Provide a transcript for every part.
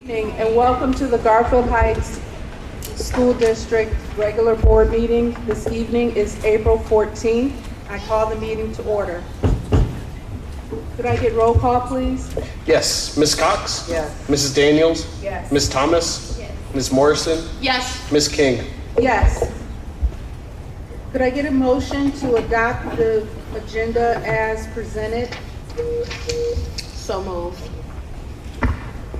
Evening and welcome to the Garfield Heights School District regular board meeting. This evening is April 14th. I call the meeting to order. Could I get roll call, please? Yes. Ms. Cox? Yes. Mrs. Daniels? Yes. Ms. Thomas? Yes. Ms. Morrison? Yes. Ms. King? Yes. Could I get a motion to adopt the agenda as presented? So moved.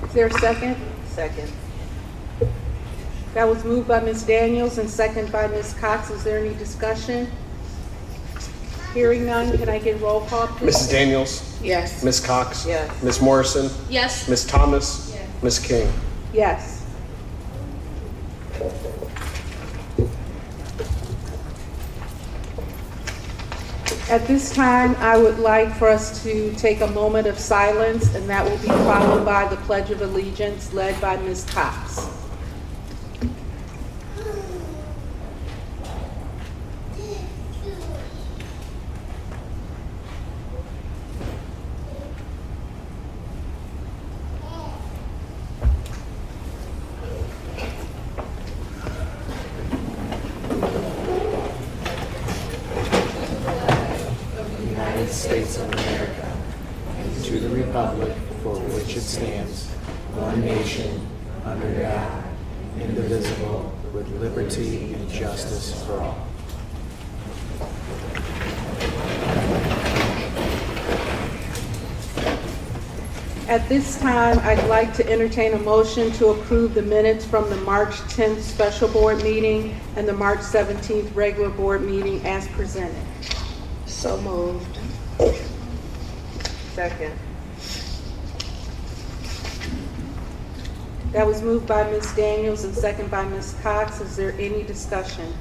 Is there a second? Second. That was moved by Ms. Daniels and second by Ms. Cox. Is there any discussion? Hearing none, can I get roll call, please? Mrs. Daniels? Yes. Ms. Cox? Yes. Ms. Morrison? Yes. Ms. Thomas? Yes. Ms. King? Yes. At this time, I would like for us to take a moment of silence, and that will be followed by the Pledge of Allegiance led by Ms. Cox. United States of America, and to the republic for which it stands, one nation, under God, indivisible, with liberty and justice for all. At this time, I'd like to entertain a motion to approve the minutes from the March 10th special board meeting and the March 17th regular board meeting as presented. So moved. Second. That was moved by Ms. Daniels and second by Ms. Cox. Is there any discussion?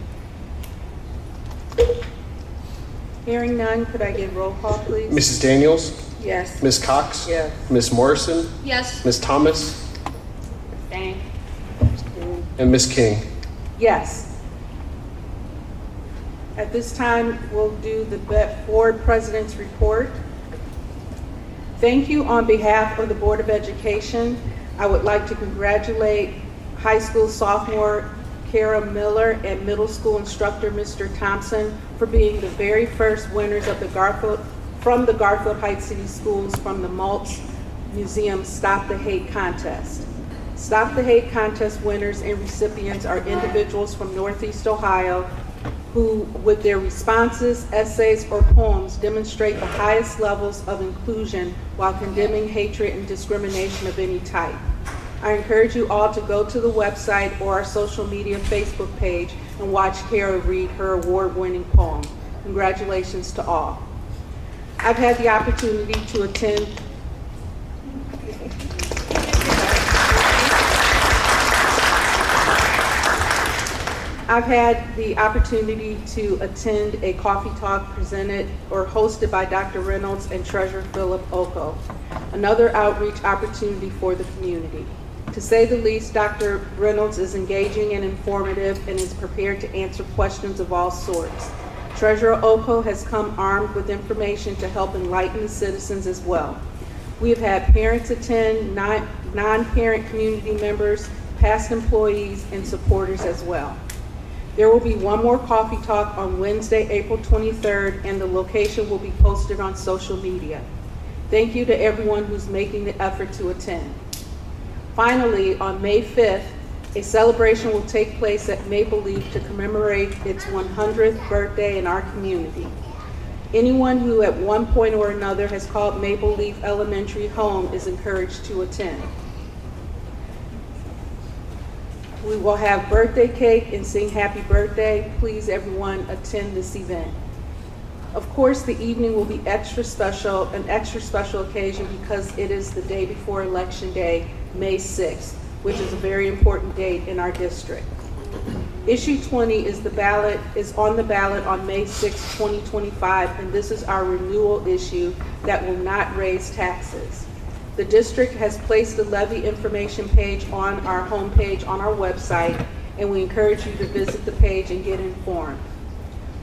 Hearing none, could I get roll call, please? Mrs. Daniels? Yes. Ms. Cox? Yes. Ms. Morrison? Yes. Ms. Thomas? Abstain. And Ms. King? Yes. At this time, we'll do the board president's report. Thank you on behalf of the Board of Education. I would like to congratulate high school sophomore Kara Miller and middle school instructor Mr. Thompson for being the very first winners of the Garfield Heights City Schools from the Maltz Museum Stop the Hate Contest. Stop the Hate Contest winners and recipients are individuals from Northeast Ohio who, with their responses, essays, or poems, demonstrate the highest levels of inclusion while condemning hatred and discrimination of any type. I encourage you all to go to the website or our social media Facebook page and watch Kara read her award-winning poem. Congratulations to all. I've had the opportunity to attend a coffee talk presented or hosted by Dr. Reynolds and Treasurer Philip Oko, another outreach opportunity for the community. To say the least, Dr. Reynolds is engaging and informative and is prepared to answer questions of all sorts. Treasurer Oko has come armed with information to help enlighten the citizens as well. We have had parents attend, non-parent community members, past employees, and supporters as well. There will be one more coffee talk on Wednesday, April 23rd, and the location will be posted on social media. Thank you to everyone who's making the effort to attend. Finally, on May 5th, a celebration will take place at Maple Leaf to commemorate its 100th birthday in our community. Anyone who at one point or another has called Maple Leaf Elementary home is encouraged to attend. We will have birthday cake and sing happy birthday. Please, everyone, attend this event. Of course, the evening will be an extra special occasion because it is the day before Election Day, May 6th, which is a very important date in our district. Issue 20 is on the ballot on May 6, 2025, and this is our renewal issue that will not raise taxes. The district has placed the levy information page on our homepage on our website, and we encourage you to visit the page and get informed.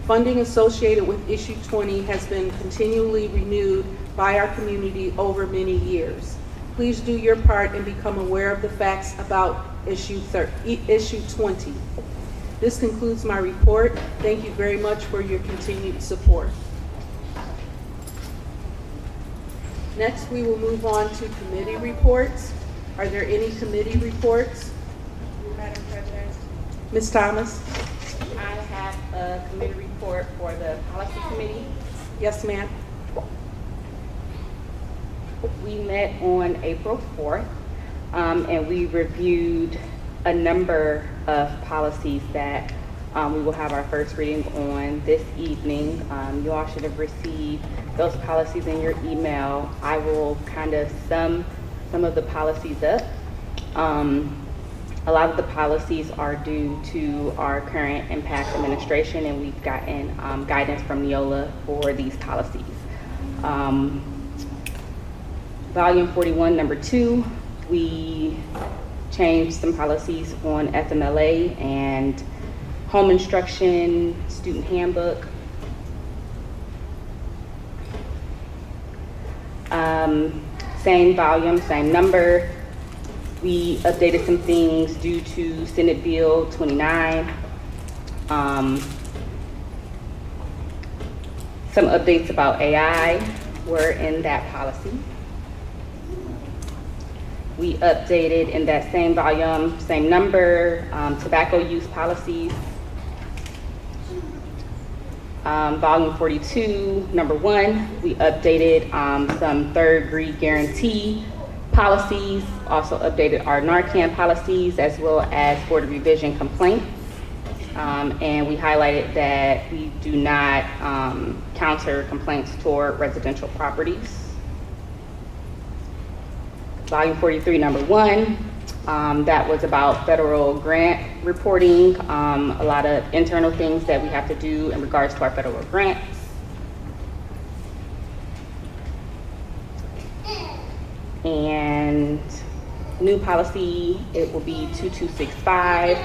Funding associated with issue 20 has been continually renewed by our community over many years. Please do your part and become aware of the facts about issue 20. This concludes my report. Thank you very much for your continued support. Next, we will move on to committee reports. Are there any committee reports? Madam President, Ms. Thomas? I have a committee report for the policy committee. Yes, ma'am. We met on April 4th, and we reviewed a number of policies that we will have our first reading on this evening. You all should have received those policies in your email. I will kind of sum some of the policies up. A lot of the policies are due to our current impact administration, and we've gotten guidance from Neola for these policies. Volume 41, number 2, we changed some policies on FMLA and home instruction, student handbook. Same volume, same number. We updated some things due to Senate Bill 29. Some updates about AI were in that policy. We updated in that same volume, same number, tobacco use policies. Volume 42, number 1, we updated some third degree guarantee policies, also updated our Narcan policies as well as Board of Revision complaints. And we highlighted that we do not counter complaints toward residential properties. Volume 43, number 1, that was about federal grant reporting, a lot of internal things that we have to do in regards to our federal grants. And new policy, it will be 2265.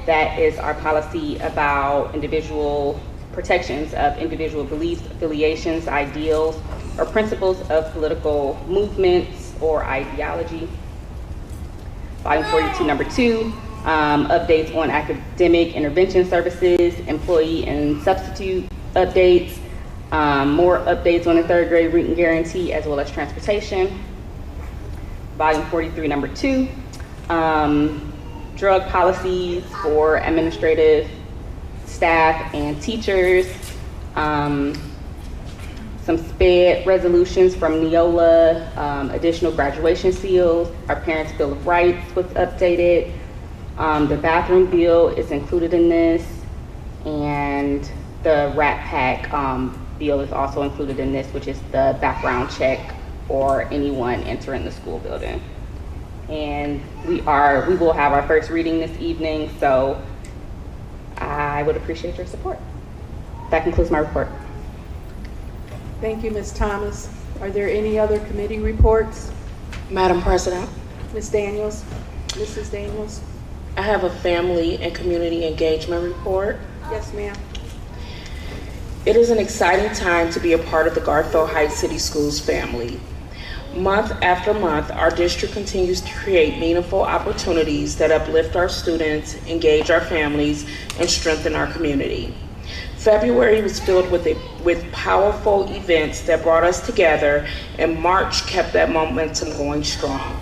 That is our policy about individual protections of individual beliefs, affiliations, ideals, or principles of political movements or ideology. Volume 42, number 2, updates on academic intervention services, employee and substitute updates, more updates on the third grade written guarantee as well as transportation. Volume 43, number 2, drug policies for administrative staff and teachers, some SPED resolutions from Neola, additional graduation seals, our Parents' Bill of Rights was updated, the bathroom bill is included in this, and the Rat Pack bill is also included in this, which is the background check for anyone entering the school building. And we will have our first reading this evening, so I would appreciate your support. That concludes my report. Thank you, Ms. Thomas. Are there any other committee reports? Madam President, Ms. Daniels? Mrs. Daniels? I have a family and community engagement report. Yes, ma'am. It is an exciting time to be a part of the Garfield Heights City Schools family. Month after month, our district continues to create meaningful opportunities that uplift our students, engage our families, and strengthen our community. February was filled with powerful events that brought us together, and March kept that momentum going strong.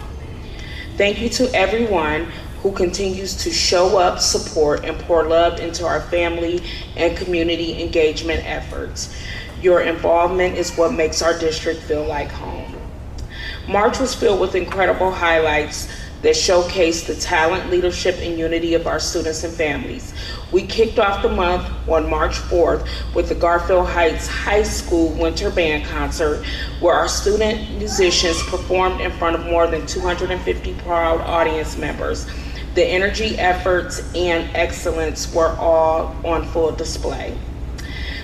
Thank you to everyone who continues to show up, support, and pour love into our family and community engagement efforts. Your involvement is what makes our district feel like home. March was filled with incredible highlights that showcased the talent, leadership, and unity of our students and families. We kicked off the month on March 4th with the Garfield Heights High School Winter Band Concert, where our student musicians performed in front of more than 250 proud audience members. The energy, efforts, and excellence were all on full display.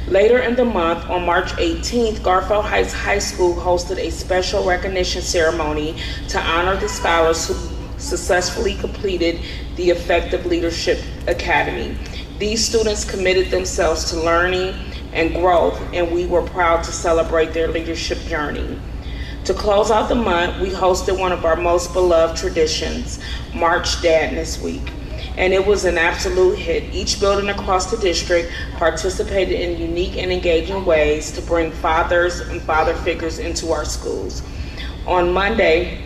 Later in the month, on March 18th, Garfield Heights High School hosted a special recognition ceremony to honor the scholars who successfully completed the Effective Leadership Academy. These students committed themselves to learning and growth, and we were proud to celebrate their leadership journey. To close out the month, we hosted one of our most beloved traditions, March Dadness Week, and it was an absolute hit. Each building across the district participated in unique and engaging ways to bring fathers and father figures into our schools. On Monday,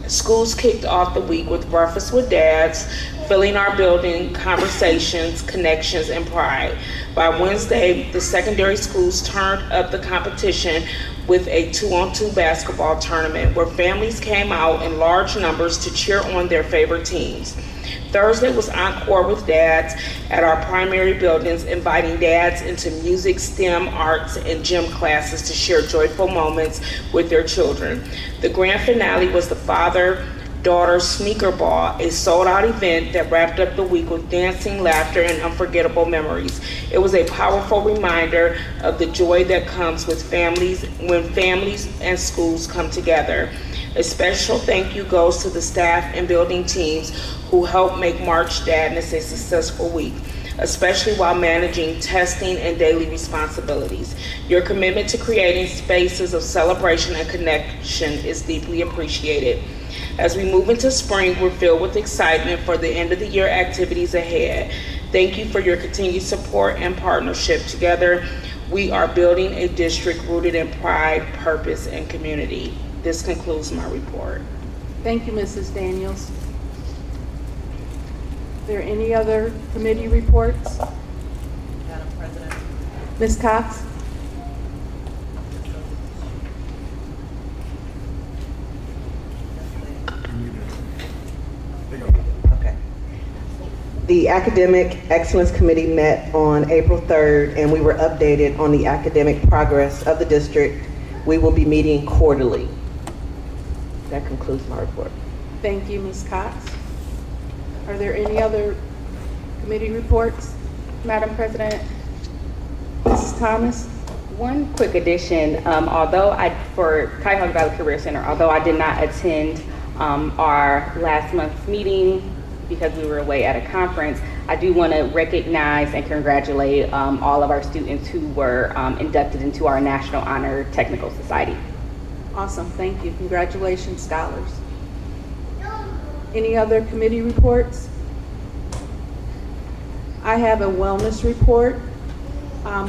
schools kicked off the week with Breakfast with Dads, filling our building conversations, connections, and pride. By Wednesday, the secondary schools turned up the competition with a 2-on-2 basketball tournament where families came out in large numbers to cheer on their favorite teams. Thursday was Encore with Dads at our primary buildings, inviting dads into music, STEM, arts, and gym classes to share joyful moments with their children. The grand finale was the Father-Daughter Sneaker Ball, a sold-out event that wrapped up the week with dancing, laughter, and unforgettable memories. It was a powerful reminder of the joy that comes with families when families and schools come together. A special thank you goes to the staff and building teams who helped make March Dadness a successful week, especially while managing testing and daily responsibilities. Your commitment to creating spaces of celebration and connection is deeply appreciated. As we move into spring, we're filled with excitement for the end of the year activities ahead. Thank you for your continued support and partnership. Together, we are building a district rooted in pride, purpose, and community. This concludes my report. Thank you, Mrs. Daniels. Are there any other committee reports? Madam President. Ms. Cox? Okay. The Academic Excellence Committee met on April 3rd, and we were updated on the academic progress of the district. We will be meeting quarterly. That concludes my report. Thank you, Ms. Cox. Are there any other committee reports? Madam President, Mrs. Thomas? one quick addition, for Cuyahoga Valley Career Center, although I did not attend our last month's meeting because we were away at a conference, I do want to recognize and congratulate all of our students who were inducted into our National Honor Technical Society. Awesome, thank you. Congratulations, scholars. Any other committee reports? I have a wellness report.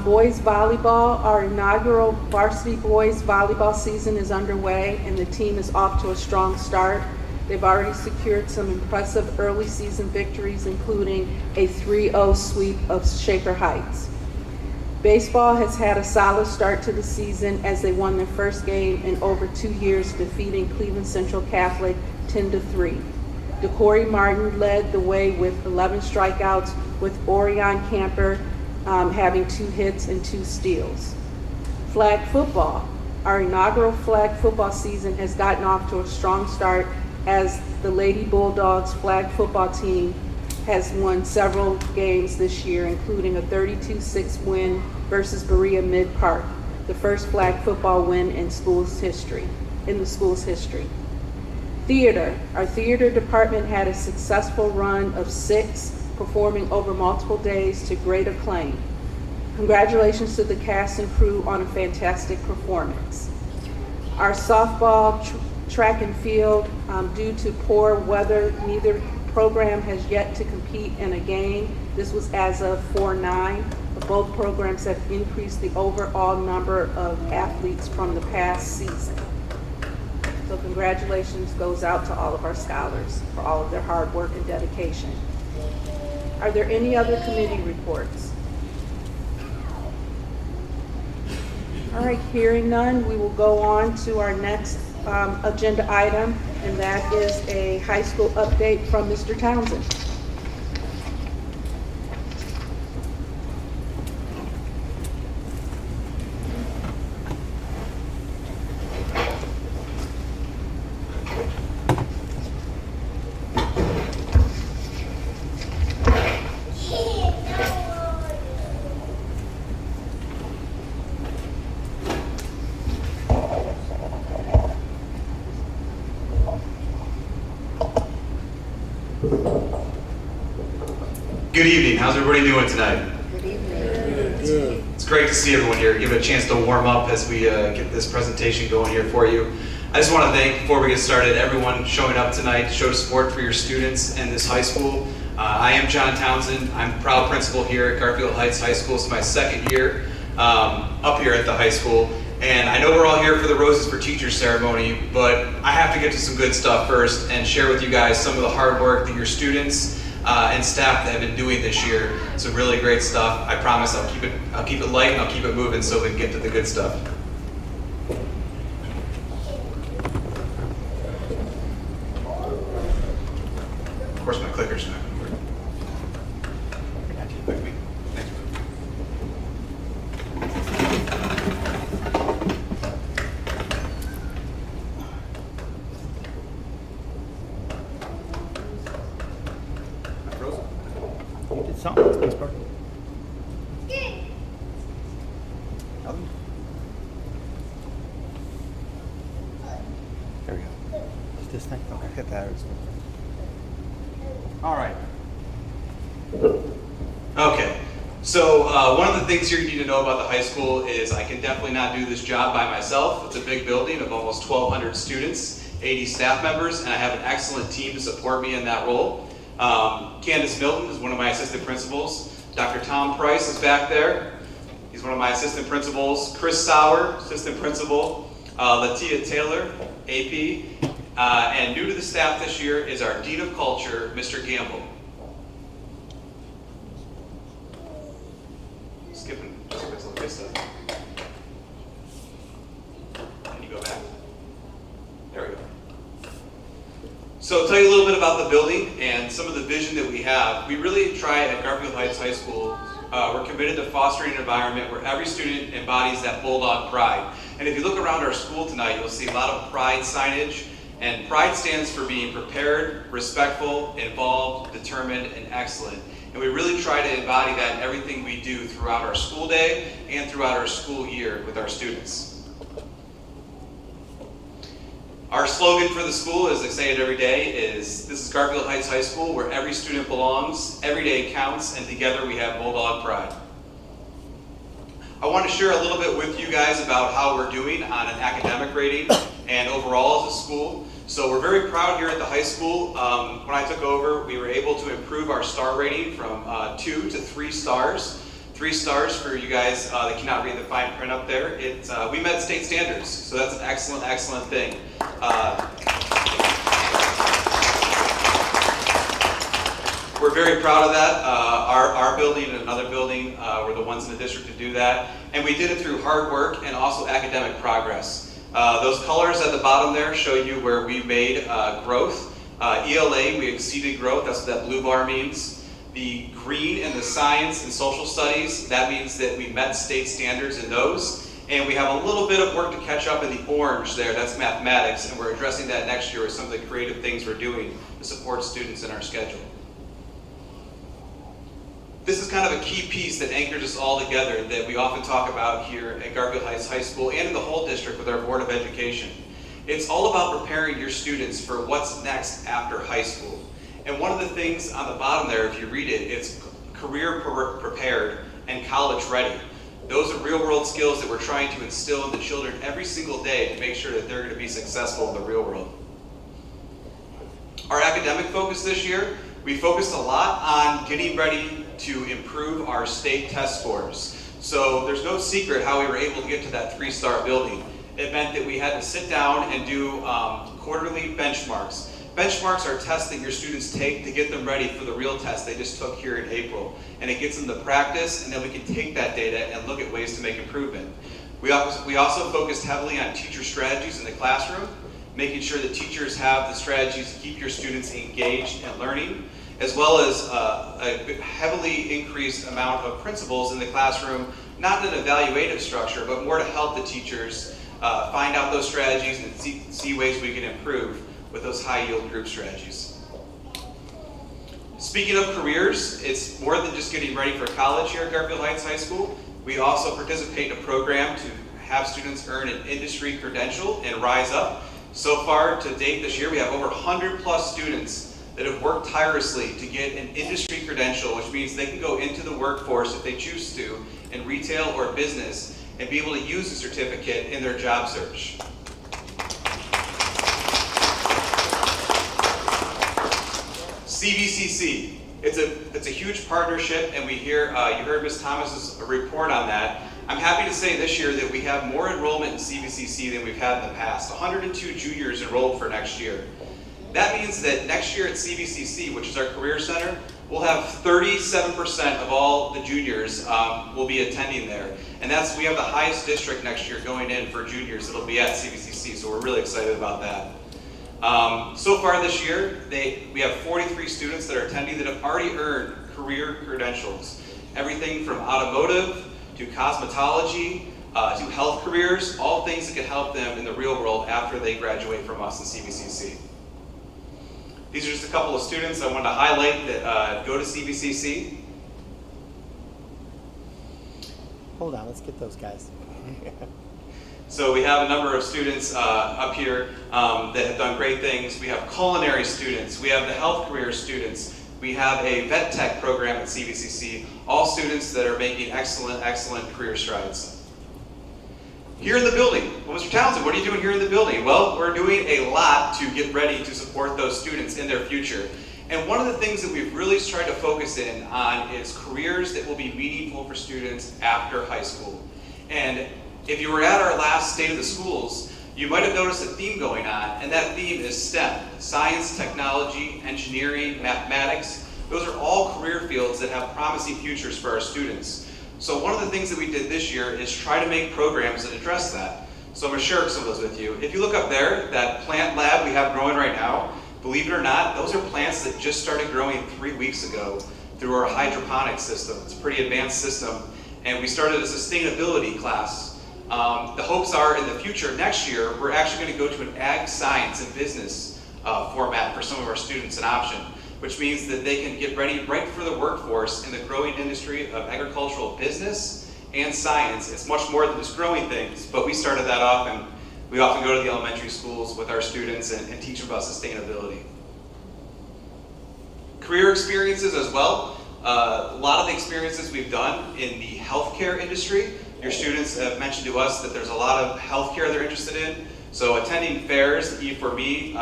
Boys volleyball, our inaugural varsity boys volleyball season is underway and the team is off to a strong start. They've already secured some impressive early season victories, including a 3-0 sweep of Shaker Heights. Baseball has had a solid start to the season as they won their first game in over 2 years, defeating Cleveland Central Catholic 10-3. DeCorey Martin led the way with 11 strikeouts, with Orion Camper having 2 hits and 2 steals. Flag football. Our inaugural flag football season has gotten off to a strong start as the Lady Bulldogs flag football team has won several games this year, including a 32-6 win versus Berea Mid Park, the first flag football win in the school's history. Theater. Our theater department had a successful run of 6, performing over multiple days to great acclaim. Congratulations to the cast and crew on a fantastic performance. Our softball, track and field, due to poor weather, neither program has yet to compete in a game. This was as of 4/9. Both programs have increased the overall number of athletes from the past season. So congratulations goes out to all of our scholars for all of their hard work and dedication. Are there any other committee reports? All right, hearing none, we will go on to our next agenda item, and that is a high school update from Mr. Townsend. Good evening. How's everybody doing tonight? Good evening. It's great to see everyone here. Give it a chance to warm up as we get this presentation going here for you. I just want to thank, before we get started, everyone showing up tonight to show support for your students and this high school. I am John Townsend. I'm proud principal here at Garfield Heights High School. It's my second year up here at the high school. And I know we're all here for the Roses for Teachers ceremony, but I have to get to some good stuff first and share with you guys some of the hard work that your students and staff that have been doing this year. Some really great stuff. I promise I'll keep it light and I'll keep it moving so we can get to the good stuff. Of course, my clicker's not going to work. Thanks. You did something. Thanks, bro. There we go. Is this thing? Okay, hit that. All right. Okay. So one of the things here you need to know about the high school is I can definitely not do this job by myself. It's a big building of almost 1,200 students, 80 staff members, and I have an excellent team to support me in that role. Candace Milton is one of my assistant principals. Dr. Tom Price is back there. He's one of my assistant principals. Chris Sauer, assistant principal. Latia Taylor, AP. And new to the staff this year is our Dean of Culture, Mr. Gamble. Skipping some good stuff. Can you go back? There we go. So I'll tell you a little bit about the building and some of the vision that we have. We really try at Garfield Heights High School, we're committed to fostering an environment where every student embodies that bulldog pride. And if you look around our school tonight, you'll see a lot of pride signage. And pride stands for being prepared, respectful, involved, determined, and excellent. And we really try to embody that in everything we do throughout our school day and throughout our school year with our students. Our slogan for the school, as I say it every day, is this is Garfield Heights High School where every student belongs, every day counts, and together we have Bulldog Pride. I want to share a little bit with you guys about how we're doing on an academic rating and overall as a school. So we're very proud here at the high school. When I took over, we were able to improve our star rating from 2 to 3 stars. 3 stars for you guys that cannot read the fine print up there. We met state standards, so that's an excellent, excellent thing. We're very proud of that. Our building and another building were the ones in the district to do that. And we did it through hard work and also academic progress. Those colors at the bottom there show you where we made growth. ELA, we exceeded growth. That's what that blue bar means. The green in the science and social studies, that means that we met state standards in those. And we have a little bit of work to catch up in the orange there. That's mathematics. And we're addressing that next year with some of the creative things we're doing to support students in our schedule. This is kind of a key piece that anchors us all together that we often talk about here at Garfield Heights High School and in the whole district with our Board of Education. It's all about preparing your students for what's next after high school. And one of the things on the bottom there, if you read it, it's career prepared and college ready. Those are real world skills that we're trying to instill in the children every single day to make sure that they're going to be successful in the real world. Our academic focus this year, we focused a lot on getting ready to improve our state test scores. So there's no secret how we were able to get to that 3-star building. It meant that we had to sit down and do quarterly benchmarks. Benchmarks are tests that your students take to get them ready for the real test they just took here in April. And it gets them to practice, and then we can take that data and look at ways to make improvement. We also focused heavily on teacher strategies in the classroom, making sure that teachers have the strategies to keep your students engaged and learning, as well as a heavily increased amount of principals in the classroom, not in an evaluative structure, but more to help the teachers find out those strategies and see ways we can improve with those high-yield group strategies. Speaking of careers, it's more than just getting ready for college here at Garfield Heights High School. We also participate in a program to have students earn an industry credential and rise up. So far to date this year, we have over 100 plus students that have worked tirelessly to get an industry credential, which means they can go into the workforce if they choose to in retail or business and be able to use the certificate in their job search. CVCC. It's a huge partnership, and you heard Ms. Thomas's report on that. I'm happy to say this year that we have more enrollment in CVCC than we've had in the past. 102 juniors enrolled for next year. That means that next year at CVCC, which is our career center, we'll have 37% of all the juniors will be attending there. And we have the highest district next year going in for juniors that'll be at CVCC, so we're really excited about that. So far this year, we have 43 students that are attending that have already earned career credentials. Everything from automotive to cosmetology to health careers, all things that can help them in the real world after they graduate from us in CVCC. These are just a couple of students I wanted to highlight that go to CVCC. Hold on, let's get those guys. So we have a number of students up here that have done great things. We have culinary students, we have the health career students, we have a vet tech program at CVCC, all students that are making excellent career strides. Here in the building, well, Mr. Townsend, what are you doing here in the building? Well, we're doing a lot to get ready to support those students in their future. And one of the things that we've really tried to focus in on is careers that will be meaningful for students after high school. And if you were at our last State of the Schools, you might have noticed a theme going on, and that theme is STEM. Science, technology, engineering, mathematics. Those are all career fields that have promising futures for our students. So one of the things that we did this year is try to make programs that address that. So I'm going to share some of those with you. If you look up there, that plant lab we have growing right now, believe it or not, those are plants that just started growing 3 weeks ago through our hydroponics system. It's a pretty advanced system. And we started a sustainability class. The hopes are in the future, next year, we're actually going to go to an ag science and business format for some of our students, an option, which means that they can get ready right for the workforce in the growing industry of agricultural business and science. It's much more than just growing things, but we started that off, and we often go to the elementary schools with our students and teach them about sustainability. Career experiences as well. A lot of the experiences we've done in the healthcare industry. Your students have mentioned to us that there's a lot of healthcare they're interested in. So attending fairs, the E4Me,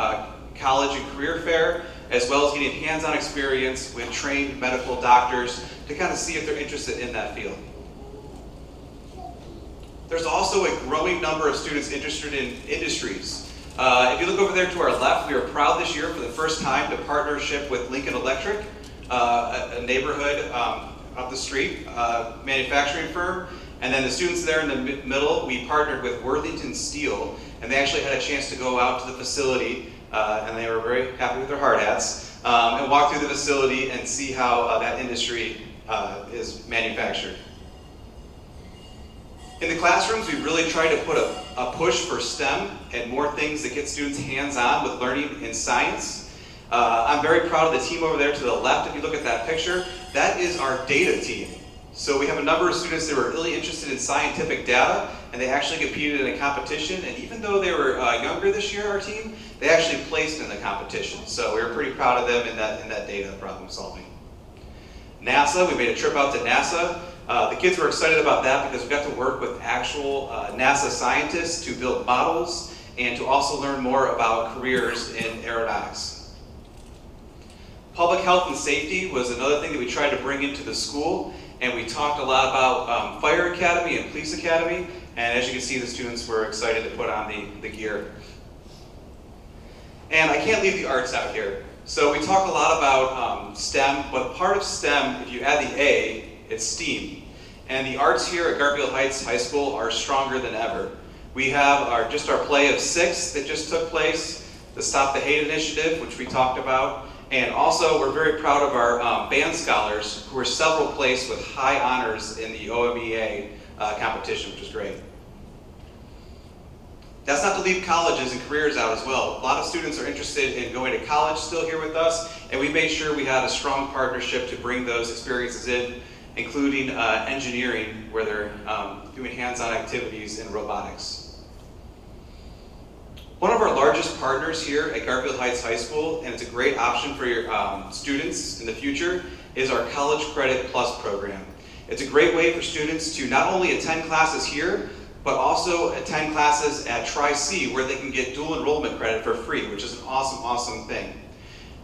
college and career fair, as well as getting hands-on experience with trained medical doctors to kind of see if they're interested in that field. There's also a growing number of students interested in industries. If you look over there to our left, we are proud this year for the first time to partnership with Lincoln Electric, a neighborhood up the street manufacturing firm. And then the students there in the middle, we partnered with Worthington Steel, and they actually had a chance to go out to the facility, and they were very happy with their hard hats, and walk through the facility and see how that industry is manufactured. In the classrooms, we really tried to put a push for STEM and more things that get students hands-on with learning in science. I'm very proud of the team over there to the left. If you look at that picture, that is our data team. So we have a number of students that were really interested in scientific data, and they actually competed in a competition. And even though they were younger this year, our team, they actually placed in the competition. So we were pretty proud of them in that data problem solving. NASA, we made a trip out to NASA. The kids were excited about that because we got to work with actual NASA scientists to build models and to also learn more about careers in aeronautics. Public health and safety was another thing that we tried to bring into the school. And we talked a lot about Fire Academy and Police Academy, and as you can see, the students were excited to put on the gear. And I can't leave the arts out here. So we talk a lot about STEM, but part of STEM, if you add the A, it's STEAM. And the arts here at Garfield Heights High School are stronger than ever. We have our play of 6 that just took place, the Stop the Hate initiative, which we talked about. And also, we're very proud of our band scholars who were several placed with high honors in the OMEA competition, which is great. That's not to leave colleges and careers out as well. A lot of students are interested in going to college still here with us, and we made sure we had a strong partnership to bring those experiences in, including engineering, where they're doing hands-on activities in robotics. One of our largest partners here at Garfield Heights High School, and it's a great option for your students in the future, is our College Credit Plus program. It's a great way for students to not only attend classes here, but also attend classes at Tri-C, where they can get dual enrollment credit for free, which is an awesome, awesome thing.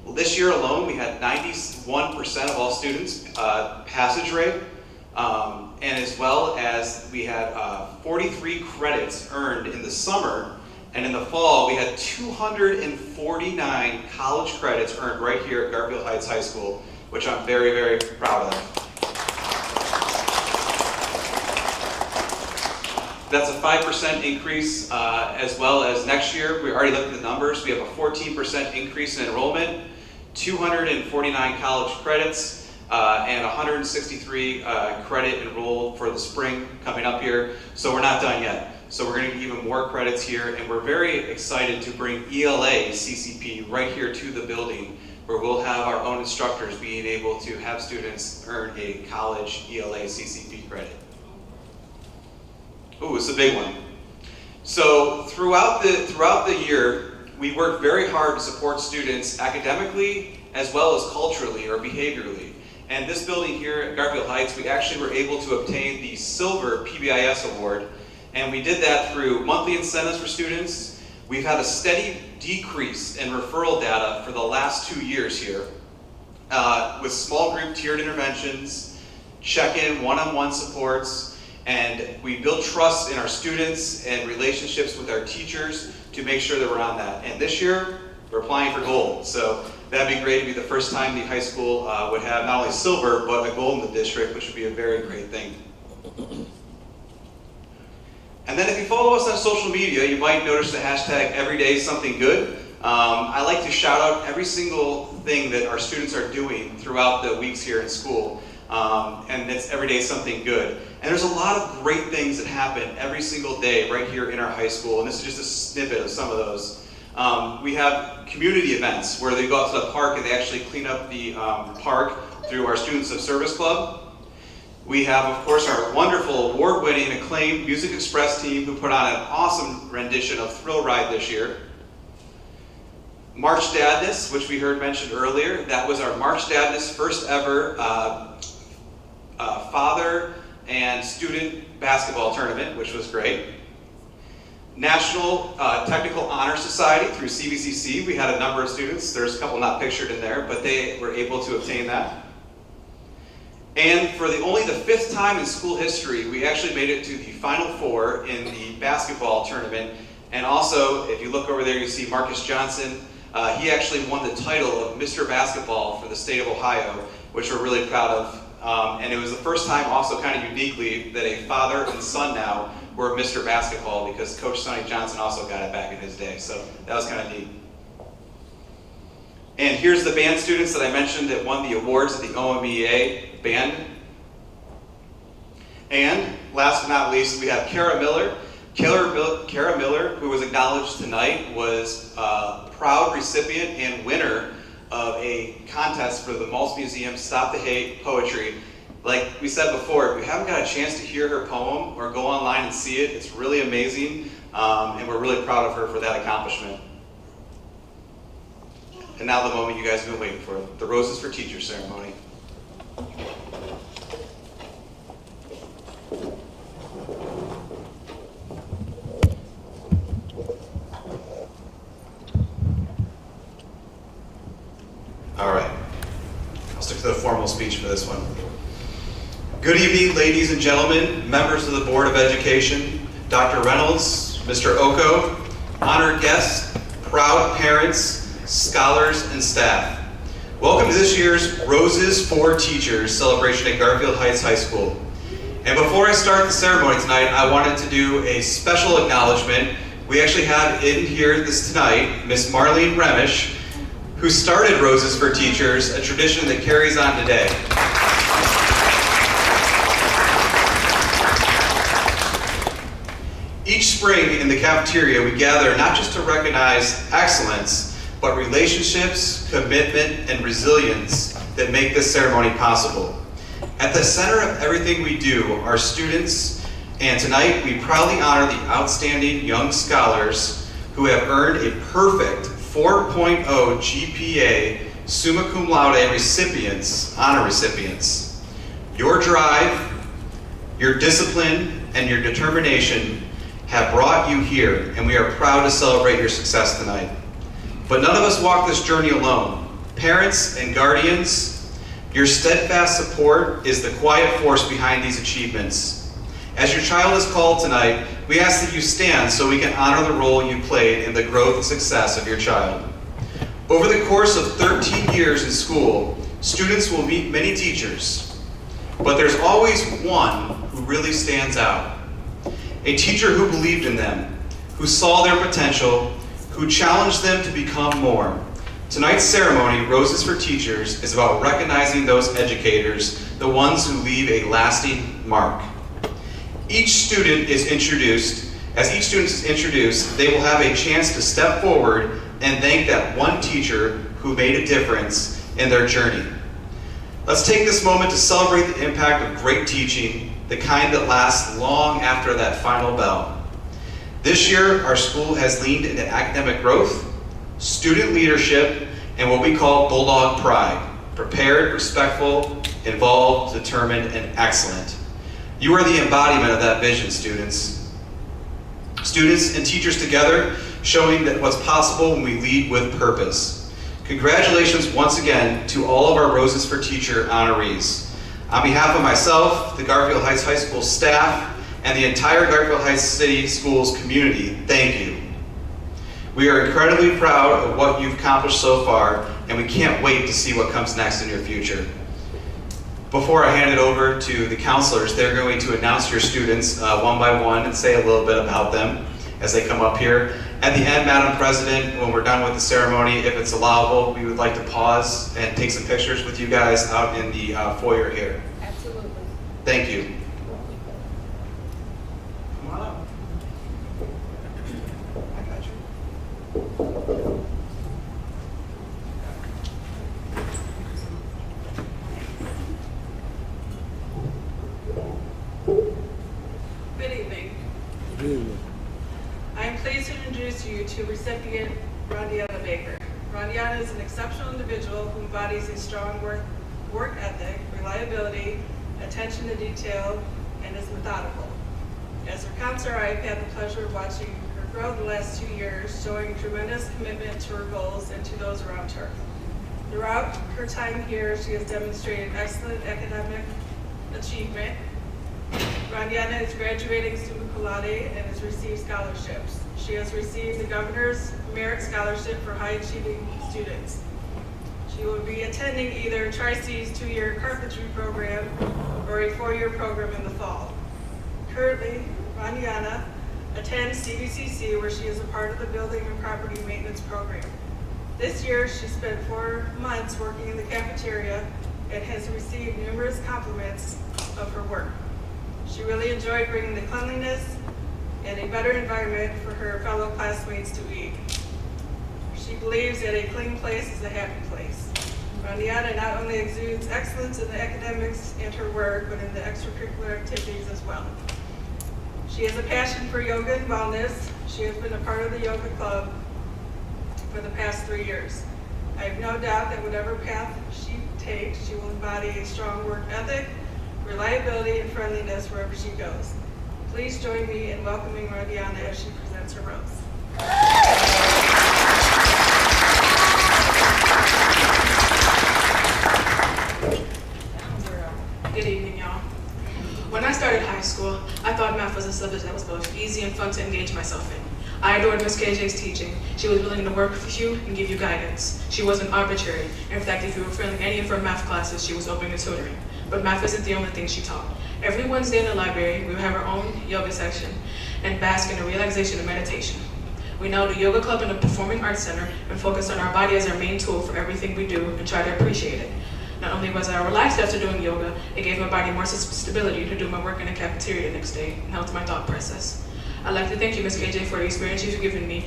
Well, this year alone, we had 91% of all students passage rate, and as well as we had 43 credits earned in the summer, and in the fall, we had 249 college credits earned right here at Garfield Heights High School, which I'm very, very proud of. That's a 5% increase, as well as next year. We already looked at the numbers. We have a 14% increase in enrollment, 249 college credits, and 163 credit enrolled for the spring coming up here. So we're not done yet. So we're going to get even more credits here, and we're very excited to bring ELA CCP right here to the building, where we'll have our own instructors being able to have students earn a college ELA CCP credit. Ooh, it's a big one. So throughout the year, we work very hard to support students academically as well as culturally or behaviorally. And this building here at Garfield Heights, we actually were able to obtain the Silver PBIS Award, and we did that through monthly incentives for students. We've had a steady decrease in referral data for the last 2 years here, with small group tiered interventions, check-in, one-on-one supports, and we build trust in our students and relationships with our teachers to make sure that we're on that. And this year, we're applying for gold. So that'd be great to be the first time the high school would have not only silver, but a gold in the district, which would be a very great thing. And then if you follow us on social media, you might notice the hashtag #EverydaySomethingGood. I like to shout out every single thing that our students are doing throughout the weeks here in school. And it's every day something good. And there's a lot of great things that happen every single day right here in our high school, and this is just a snippet of some of those. We have community events where they go out to the park and they actually clean up the park through our Students of Service Club. We have, of course, our wonderful award-winning acclaimed Music Express team who put on an awesome rendition of Thrill Ride this year. March Dadness, which we heard mentioned earlier, that was our March Dadness first ever father and student basketball tournament, which was great. National Technical Honor Society through CVCC. We had a number of students. There's a couple not pictured in there, but they were able to obtain that. And for only the 5th time in school history, we actually made it to the Final Four in the basketball tournament. And also, if you look over there, you see Marcus Johnson. He actually won the title of Mr. Basketball for the state of Ohio, which we're really proud of. And it was the first time also kind of uniquely that a father and son now were Mr. Basketball, because Coach Sonny Johnson also got it back in his day. So that was kind of neat. And here's the band students that I mentioned that won the awards at the OMEA band. And last but not least, we have Kara Miller. Kara Miller, who was acknowledged tonight, was a proud recipient and winner of a contest for the Maltz Museum Stop the Hate Poetry. Like we said before, if you haven't got a chance to hear her poem or go online and see it, it's really amazing, and we're really proud of her for that accomplishment. And now the moment you guys have been waiting for, the Roses for Teachers ceremony. All right, I'll stick to the formal speech for this one. Good evening, ladies and gentlemen, members of the Board of Education, Dr. Reynolds, Mr. Oko, honored guests, proud parents, scholars, and staff. Welcome to this year's Roses for Teachers celebration at Garfield Heights High School. And before I start the ceremony tonight, I wanted to do a special acknowledgement. We actually have in here tonight, Miss Marlene Remish, who started Roses for Teachers, a tradition that carries on today. Each spring in the cafeteria, we gather not just to recognize excellence, but relationships, commitment, and resilience that make this ceremony possible. At the center of everything we do are students, and tonight we proudly honor the outstanding young scholars who have earned a perfect 4.0 GPA summa cum laude recipients, honor recipients. Your drive, your discipline, and your determination have brought you here, and we are proud to celebrate your success tonight. But none of us walk this journey alone. Parents and guardians, your steadfast support is the quiet force behind these achievements. As your child is called tonight, we ask that you stand so we can honor the role you played in the growth and success of your child. Over the course of 13 years in school, students will meet many teachers, but there's always one who really stands out. A teacher who believed in them, who saw their potential, who challenged them to become more. Tonight's ceremony, Roses for Teachers, is about recognizing those educators, the ones who leave a lasting mark. Each student is introduced. As each student is introduced, they will have a chance to step forward and thank that one teacher who made a difference in their journey. Let's take this moment to celebrate the impact of great teaching, the kind that lasts long after that final bell. This year, our school has leaned into academic growth, student leadership, and what we call Bulldog Pride. Prepared, respectful, involved, determined, and excellent. You are the embodiment of that vision, students. Students and teachers together, showing that what's possible when we lead with purpose. Congratulations once again to all of our Roses for Teacher honorees. On behalf of myself, the Garfield Heights High School staff, and the entire Garfield Heights City Schools community, thank you. We are incredibly proud of what you've accomplished so far, and we can't wait to see what comes next in your future. Before I hand it over to the counselors, they're going to announce your students one by one and say a little bit about them as they come up here. At the end, Madam President, when we're done with the ceremony, if it's allowable, we would like to pause and take some pictures with you guys out in the foyer here. Absolutely. Thank you. Come on up. I got you. Good evening. I am pleased to introduce you to recipient Rondiana Baker. Rondiana is an exceptional individual who embodies a strong work ethic, reliability, attention to detail, and is methodical. As her counselor, I have had the pleasure of watching her grow the last 2 years, showing tremendous commitment to her goals and to those around her. Throughout her time here, she has demonstrated excellent academic achievement. Rondiana is graduating summa cum laude and has received scholarships. She has received the Governor's Merit Scholarship for high achieving students. She will be attending either Tri-C's 2-year carpentry program or a 4-year program in the fall. Currently, Rondiana attends CBCC, where she is a part of the Building and Property Maintenance Program. This year, she spent 4 months working in the cafeteria and has received numerous compliments of her work. She really enjoyed bringing the cleanliness and a better environment for her fellow classmates to eat. She believes that a clean place is a happy place. Rondiana not only exudes excellence in the academics and her work, but in the extracurricular activities as well. She has a passion for yoga and wellness. She has been a part of the yoga club for the past 3 years. I have no doubt that whatever path she takes, she will embody a strong work ethic, reliability, and friendliness wherever she goes. Please join me in welcoming Rondiana as she presents her rose. Good evening, y'all. When I started high school, I thought math was a subject that was both easy and fun to engage myself in. I adored Miss KJ's teaching. She was willing to work with you and give you guidance. She wasn't arbitrary. In fact, if you were failing any of her math classes, she was open to tutoring. But math isn't the only thing she taught. Every Wednesday in the library, we would have our own yoga section and bask in a relaxation and meditation. We now do yoga club in the Performing Arts Center and focus on our body as our main tool for everything we do and try to appreciate it. Not only was I relaxed after doing yoga, it gave my body more stability to do my work in the cafeteria the next day and helped my thought process. I'd like to thank you, Ms. KJ, for the experience you've given me,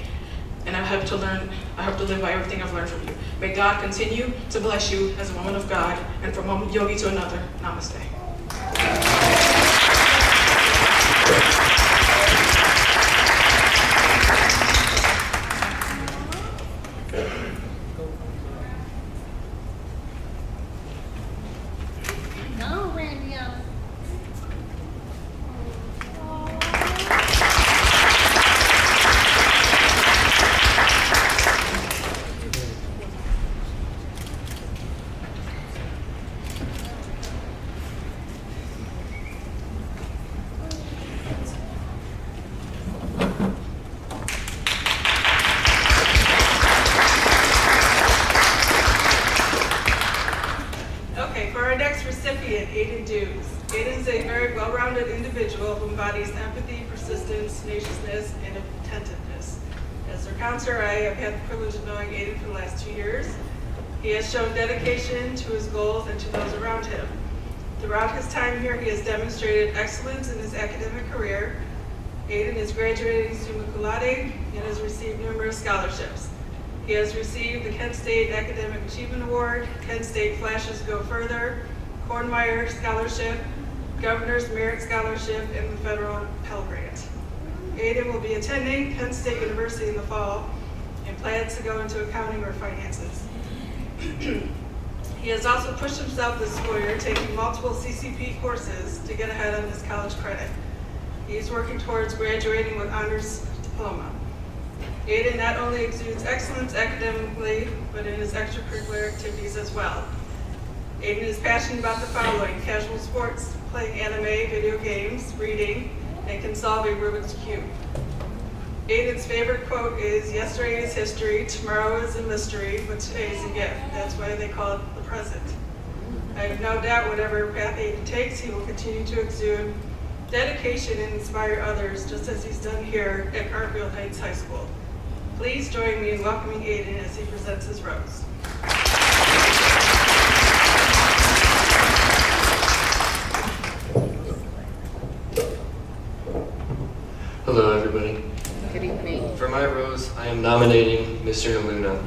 and I hope to live by everything I've learned from you. May God continue to bless you as a woman of God, and from one yogi to another, namaste. for our next recipient, Aiden Dews. Aiden is a very well-rounded individual who embodies empathy, persistence, tenaciousness, and attentiveness. As their counselor, I have had the privilege of knowing Aiden for the last 2 years. He has shown dedication to his goals and to those around him. Throughout his time here, he has demonstrated excellence in his academic career. Aiden is graduating summa cum laude and has received numerous scholarships. He has received the Kent State Academic Achievement Award, Kent State Flashes Go Further, Kornmeyer Scholarship, Governor's Merit Scholarship, and the Federal Pell Grant. Aiden will be attending Kent State University in the fall and plans to go into accounting or finances. He has also pushed himself this school year, taking multiple CCP courses to get ahead on his college credit. He is working towards graduating with honors diploma. Aiden not only exudes excellence academically, but in his extracurricular activities as well. Aiden is passionate about the following: casual sports, playing anime, video games, reading, and can solve a Rubik's Cube. Aiden's favorite quote is, "Yesterday is history, tomorrow is a mystery, but today is a gift." That's why they call it the present. I have no doubt whatever path Aiden takes, he will continue to exude dedication and inspire others, just as he's done here at Garfield Heights High School. Please join me in welcoming Aiden as he presents his rose. Hello, everybody. Good evening. For my rose, I am nominating Mr. Naluna.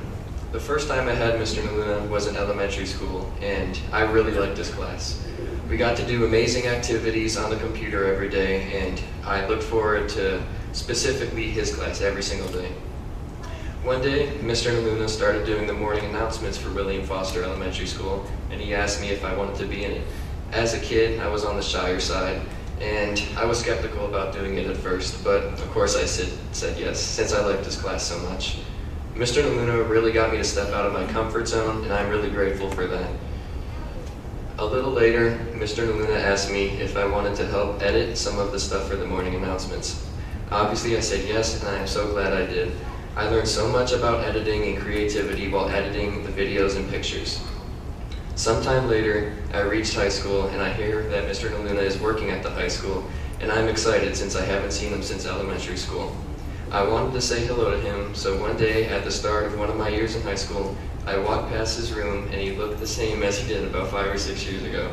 The first time I had Mr. Naluna was in elementary school, and I really liked this class. We got to do amazing activities on the computer every day, and I looked forward to specifically his class every single day. One day, Mr. Naluna started doing the morning announcements for William Foster Elementary School, and he asked me if I wanted to be in it. As a kid, I was on the shyer side, and I was skeptical about doing it at first, but of course I said yes, since I liked this class so much. Mr. Naluna really got me to step out of my comfort zone, and I'm really grateful for that. A little later, Mr. Naluna asked me if I wanted to help edit some of the stuff for the morning announcements. Obviously I said yes, and I am so glad I did. I learned so much about editing and creativity while editing the videos and pictures. Sometime later, I reached high school, and I hear that Mr. Naluna is working at the high school, and I'm excited since I haven't seen him since elementary school. I wanted to say hello to him, so one day at the start of one of my years in high school, I walked past his room, and he looked the same as he did about 5 or 6 years ago.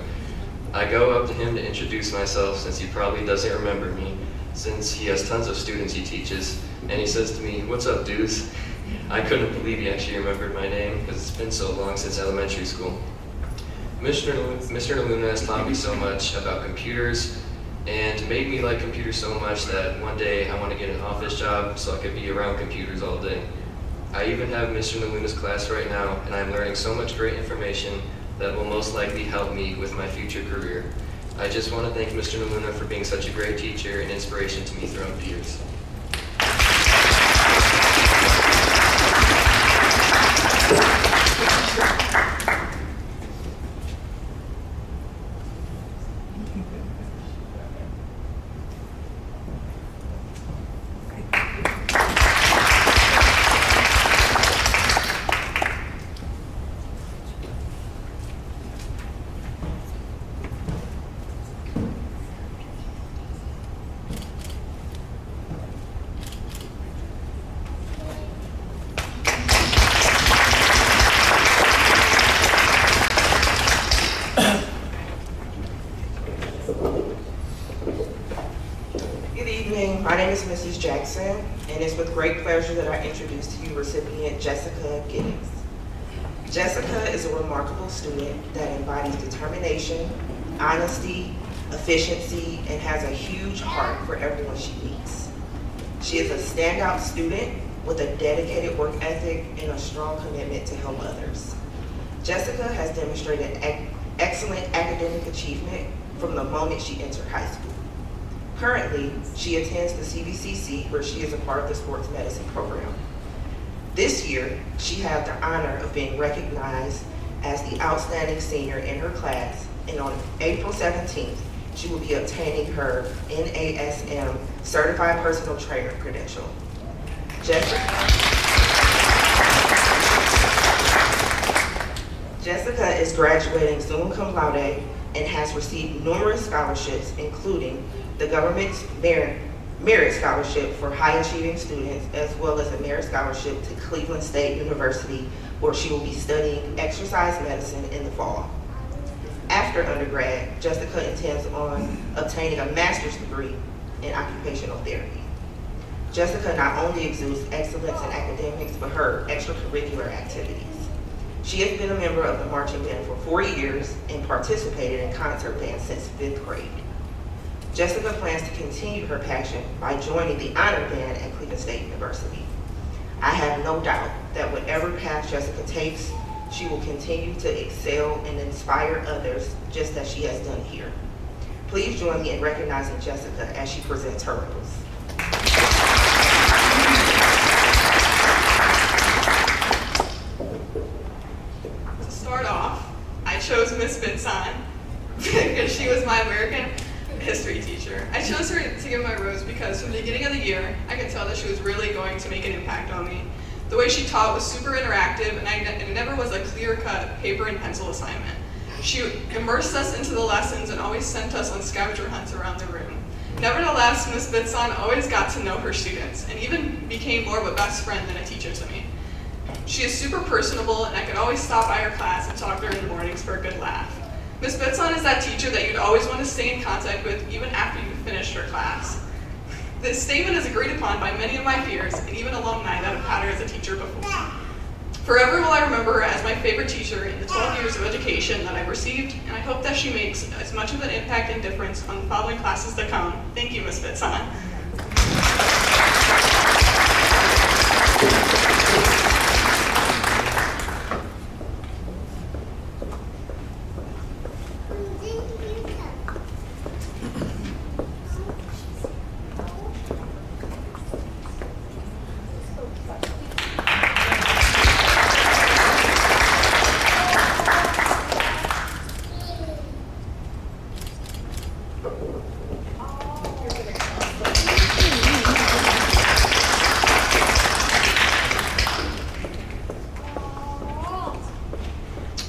I go up to him to introduce myself, since he probably doesn't remember me, since he has tons of students he teaches, and he says to me, "What's up, dudes?" I couldn't believe he actually remembered my name, because it's been so long since elementary school. Mr. Naluna has taught me so much about computers, and made me like computers so much that one day I want to get an office job so I could be around computers all day. I even have Mr. Naluna's class right now, and I'm learning so much great information that will most likely help me with my future career. I just want to thank Mr. Naluna for being such a great teacher and inspiration to me throughout the years. Good evening. My name is Mrs. Jackson, and it's with great pleasure that I introduce to you recipient Jessica Giddings. Jessica is a remarkable student that embodies determination, honesty, efficiency, and has a huge heart for everyone she meets. She is a standout student with a dedicated work ethic and a strong commitment to help others. Jessica has demonstrated excellent academic achievement from the moment she entered high school. Currently, she attends the CVCC, where she is a part of the sports medicine program. This year, she had the honor of being recognized as the outstanding senior in her class, and on April 17th, she will be obtaining her NASM Certified Personal Trainer credential. Jessica is graduating summa cum laude and has received numerous scholarships, including the government's Merit Scholarship for high achieving students, as well as a Merit Scholarship to Cleveland State University, where she will be studying exercise medicine in the fall. After undergrad, Jessica intends on obtaining a master's degree in occupational therapy. Jessica not only exudes excellence in academics, but her extracurricular activities. She has been a member of the marching band for 4 years and participated in concert band since 5th grade. Jessica plans to continue her passion by joining the honor band at Cleveland State University. I have no doubt that whatever path Jessica takes, she will continue to excel and inspire others just as she has done here. Please join me in recognizing Jessica as she presents her rose. To start off, I chose Miss Bitson because she was my American history teacher. I chose her to give my rose because from the beginning of the year, I could tell that she was really going to make an impact on me. The way she taught was super interactive, and it never was a clear-cut paper and pencil assignment. She immersed us into the lessons and always sent us on scavenger hunts around the room. Nevertheless, Miss Bitson always got to know her students and even became more of a best friend than a teacher to me. She is super personable, and I could always stop by her class and talk to her in the mornings for a good laugh. Miss Bitson is that teacher that you'd always want to stay in contact with even after you finished her class. This statement is agreed upon by many of my peers and even alumni that have had her as a teacher before. Forever will I remember her as my favorite teacher in the 12 years of education that I've received, and I hope that she makes as much of an impact and difference on the following classes to come. Thank you, Miss Bitson.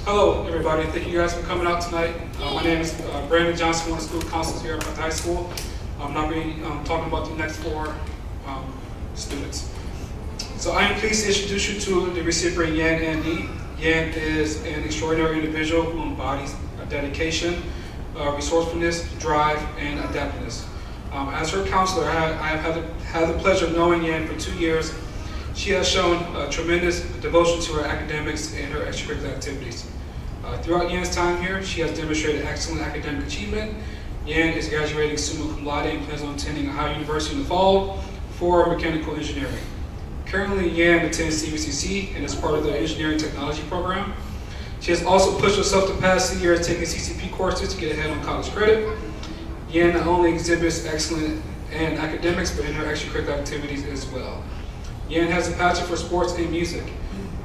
Hello, everybody. Thank you guys for coming out tonight. My name is Brandon Johnson, one of the school counselors here at the high school. I'm not going to be talking about the next 4 students. So I am pleased to introduce you to the recipient, Yan Andy. Yan is an extraordinary individual who embodies dedication, resourcefulness, drive, and adaptiveness. As her counselor, I have had the pleasure of knowing Yan for 2 years. She has shown tremendous devotion to her academics and her extracurricular activities. Throughout Yan's time here, she has demonstrated excellent academic achievement. Yan is graduating summa cum laude and plans on attending Ohio University in the fall for mechanical engineering. Currently, Yan attends CVCC and is part of the engineering technology program. She has also pushed herself the past 2 years taking CCP courses to get ahead on college credit. Yan not only exhibits excellent in academics, but in her extracurricular activities as well. Yan has a passion for sports and music.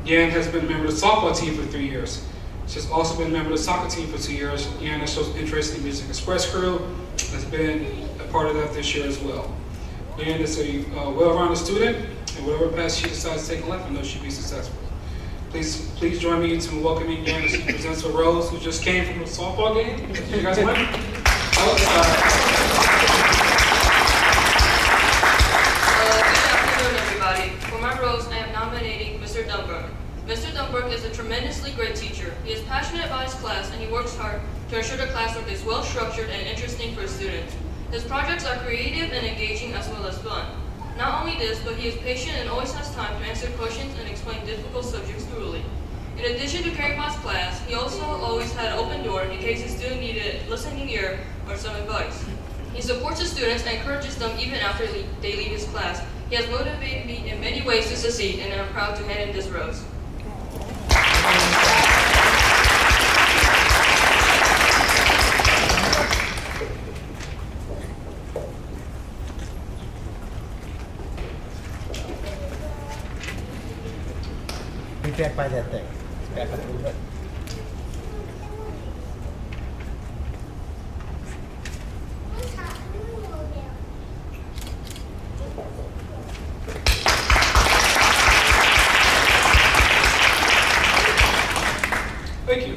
Yan has been a member of the softball team for 3 years. She has also been a member of the soccer team for 2 years. Yan has shown interest in Music Express crew, has been a part of that this year as well. Yan is a well-rounded student, and whatever path she decides to take in life, I know she'll be successful. Please join me in welcoming Yan as she presents her rose, who just came from a softball game. You guys win? For my rose, I am nominating Mr. Dunbrook. Mr. Dunbrook is a tremendously great teacher. He is passionate about his class and he works hard to ensure the classwork is well structured and interesting for students. His projects are creative and engaging as well as fun. Not only this, but he is patient and always has time to answer questions and explain difficult subjects thoroughly. In addition to caring about his class, he also always had an open door in case a student needed a listening ear or some advice. He supports his students and encourages them even after they leave his class. He has motivated me in many ways to succeed, and I'm proud to hand in this rose. Be back by that thing. Back up a little bit. Thank you.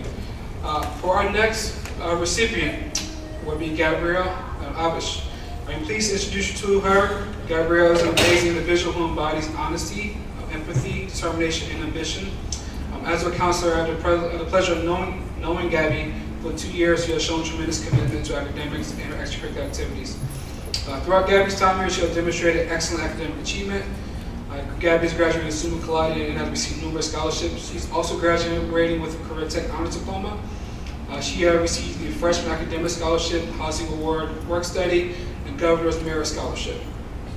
recipient will be Gabrielle Abish. I'm pleased to introduce you to her. Gabrielle is an amazing individual who embodies honesty, empathy, determination, and ambition. As a counselor, I had the pleasure of knowing Gabby. For 2 years, she has shown tremendous commitment to academics and her extracurricular activities. Throughout Gabby's time here, she has demonstrated excellent academic achievement. Gabby has graduated summa cum laude and has received numerous scholarships. She's also graduating with a Career Tech Honors Diploma. She received the Freshman Academic Scholarship, Housing Award, Work Study, and Governor's Merit Scholarship.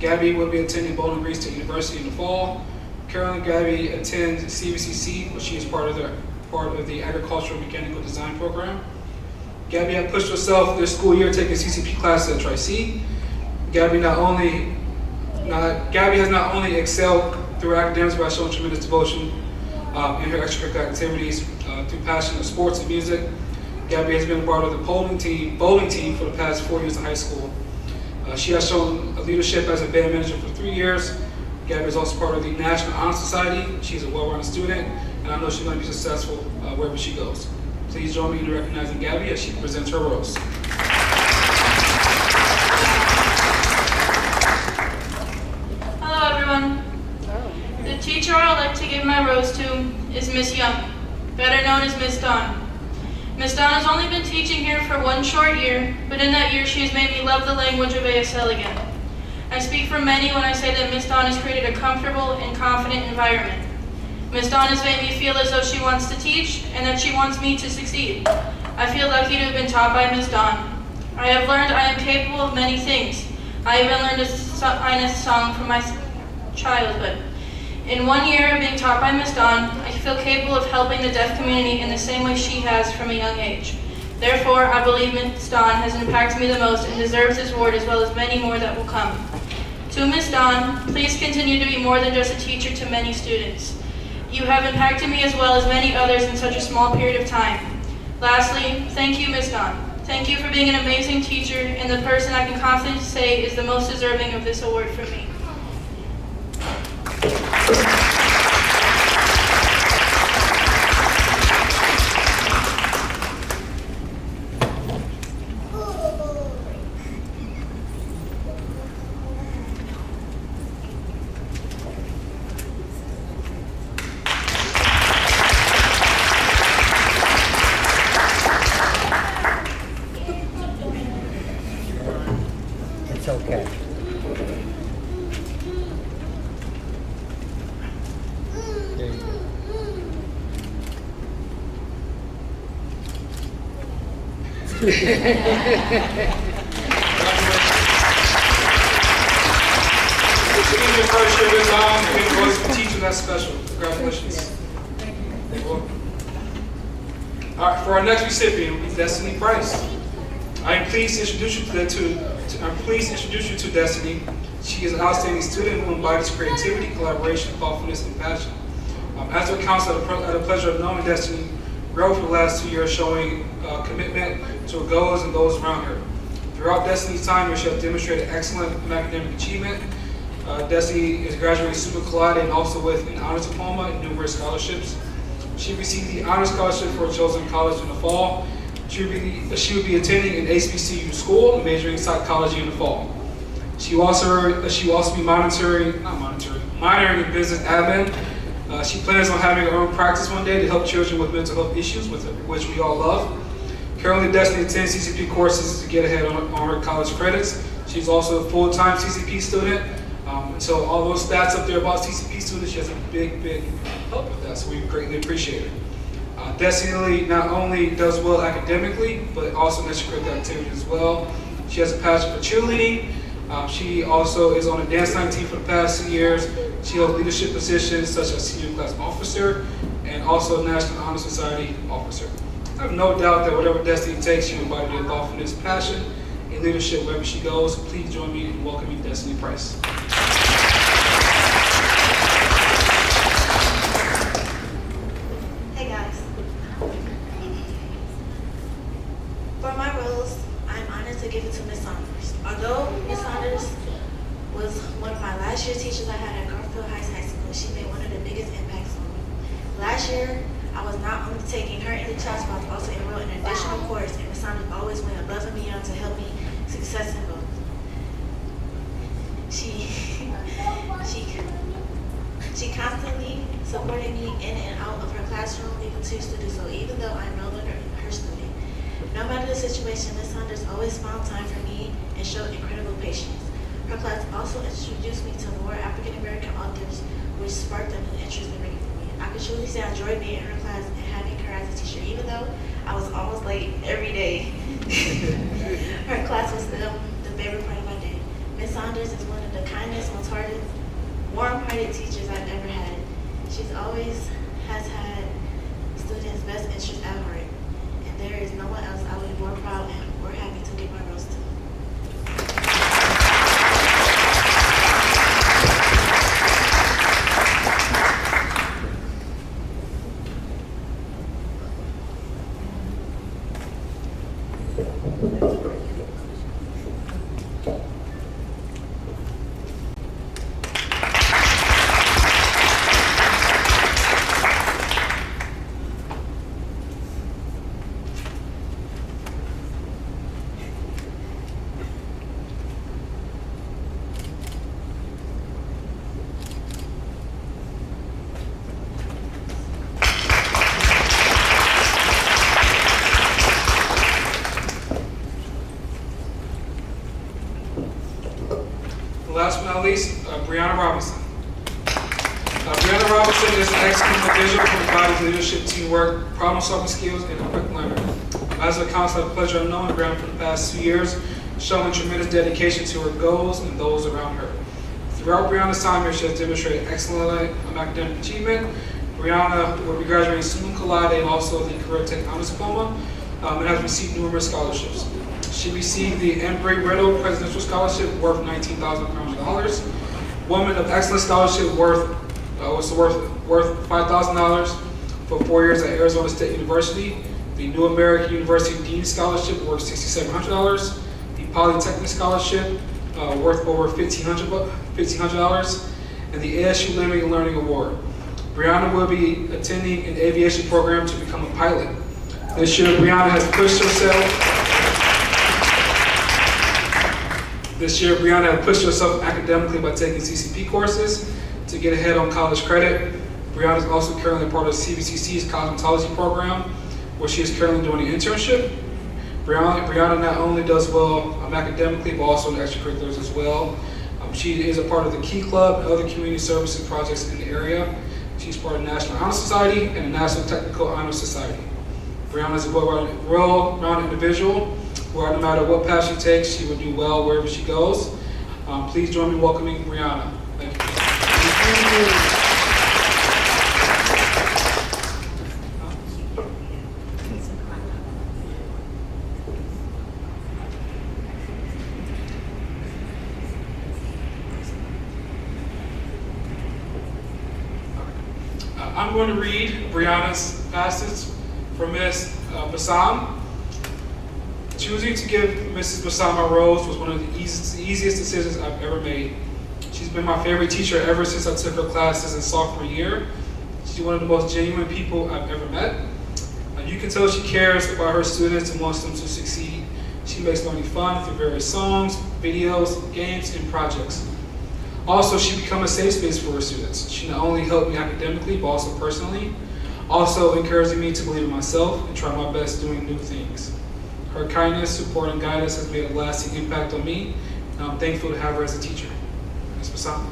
Gabby will be attending Bowling Green State University in the fall. Currently, Gabby attends CVCC, where she is part of the Agricultural Mechanical Design program. Gabby has pushed herself this school year taking CCP classes at Tri-C. Gabby has not only excelled through academics by showing tremendous devotion in her extracurricular activities through passion of sports and music. Gabby has been a part of the bowling team for the past 4 years in high school. She has shown leadership as a band manager for 3 years. Gabby is also part of the National Honor Society. She's a well-rounded student, and I know she's going to be successful wherever she goes. Please join me in recognizing Gabby as she presents her rose. Hello, everyone. The teacher I'd like to give my rose to is Miss Young, better known as Miss Dawn. Miss Dawn has only been teaching here for 1 short year, but in that year she has made me love the language of ASL again. I speak for many when I say that Miss Dawn has created a comfortable and confident environment. Miss Dawn has made me feel as though she wants to teach and that she wants me to succeed. I feel lucky to have been taught by Miss Dawn. I have learned I am capable of many things. I even learned a song from my childhood. In 1 year of being taught by Miss Dawn, I feel capable of helping the deaf community in the same way she has from a young age. Therefore, I believe Miss Dawn has impacted me the most and deserves this award as well as many more that will come. To Miss Dawn, please continue to be more than just a teacher to many students. You have impacted me as well as many others in such a small period of time. Lastly, thank you, Miss Dawn. Thank you for being an amazing teacher and the person I can confidently say is the most deserving of this award for me. It's okay. There you go. This is your first year with Dawn. You're going to teacher that's special. Congratulations. All right, for our next recipient will be Destiny Price. I am pleased to introduce you to Destiny. She is an outstanding student who embodies creativity, collaboration, thoughtfulness, and passion. As a counselor, I had the pleasure of knowing Destiny grow for the last 2 years, showing commitment to her goals and those around her. Throughout Destiny's time here, she has demonstrated excellent academic achievement. Destiny is graduating summa cum laude and also with an honors diploma and numerous scholarships. She received the honors scholarship for a chosen college in the fall. She will be attending an HBCU school and majoring in psychology in the fall. She will also be minoring in business admin. She plans on having her own practice one day to help children with mental health issues, which we all love. Currently, Destiny attends CCP courses to get ahead on her college credits. She's also a full-time CCP student. So all those stats up there about CCP students, she has a big help with that, so we greatly appreciate it. Destiny not only does well academically, but also in extracurricular activities as well. She has a passion for cheerleading. She also is on the dance team for the past 2 years. She holds leadership positions such as senior class officer and also National Honor Society officer. I have no doubt that whatever Destiny takes, she will embody their thoughtfulness, passion, and leadership wherever she goes. Please join me in welcoming Destiny Price. Hey guys. For my rose, I'm honored to give it to Miss Saunders. Although Miss Saunders was one of my last year teachers I had at Garfield High School, she made one of the biggest impacts on me. Last year, I was not only taking her English class, but I was also enrolled in an additional course in Miss Saunders always went above and beyond to help me success in both. She constantly supported me in and out of her classroom and continues to do so, even though I'm no longer her student. No matter the situation, Ms. Saunders always found time for me and showed incredible patience. Her class also introduced me to more African American authors, which sparked an interest in reading for me. I could truly say I enjoyed being in her class and having her as a teacher, even though I was almost late every day. Her class was the favorite part of my day. Ms. Saunders is one of the kindest, most warm-hearted teachers I've ever had. She's always has had students' best interest at heart, and there is no one else I would be more proud and more happy to give my rose to. Last but not least, Brianna Robinson. Brianna Robinson is an excellent individual who embodies leadership, teamwork, problem-solving skills, and a quick learner. As a counselor, I have the pleasure of knowing Brianna for the past 2 years, showing tremendous dedication to her goals and those around her. Throughout Brianna's time here, she has demonstrated excellent academic achievement. Brianna will be graduating summa cum laude and also the Career Tech Honors Diploma, and has received numerous scholarships. She received the Embry-Riddle Presidential Scholarship worth $19,500. Woman of Excellence Scholarship worth $5,000 for 4 years at Arizona State University. The New American University Dean Scholarship worth $6,700. The Polytechnic Scholarship worth over $1,500. And the ASU Living and Learning Award. Brianna will be attending an aviation program to become a pilot. This year, Brianna has pushed herself. This year, Brianna has pushed herself academically by taking CCP courses to get ahead on college credit. Brianna is also currently part of CBCC's cosmetology program, where she is currently doing an internship. Brianna not only does well academically, but also in extracurriculars as well. She is a part of the Key Club and other community services projects in the area. She's part of the National Honor Society and the National Technical Honor Society. Brianna is a well-rounded individual, where no matter what path she takes, she will do well wherever she goes. Please join me in welcoming Brianna. Thank you. I'm going to read Brianna's passage from Ms. Bassam. Choosing to give Mrs. Bassam a rose was one of the easiest decisions I've ever made. She's been my favorite teacher ever since I took her classes in sophomore year. She's one of the most genuine people I've ever met. You can tell she cares about her students and wants them to succeed. She makes learning fun through various songs, videos, games, and projects. Also, she became a safe space for her students. She not only helped me academically, but also personally. Also encouraging me to believe in myself and try my best doing new things. Her kindness, support, and guidance has made a lasting impact on me, and I'm thankful to have her as a teacher. Ms. Bassam.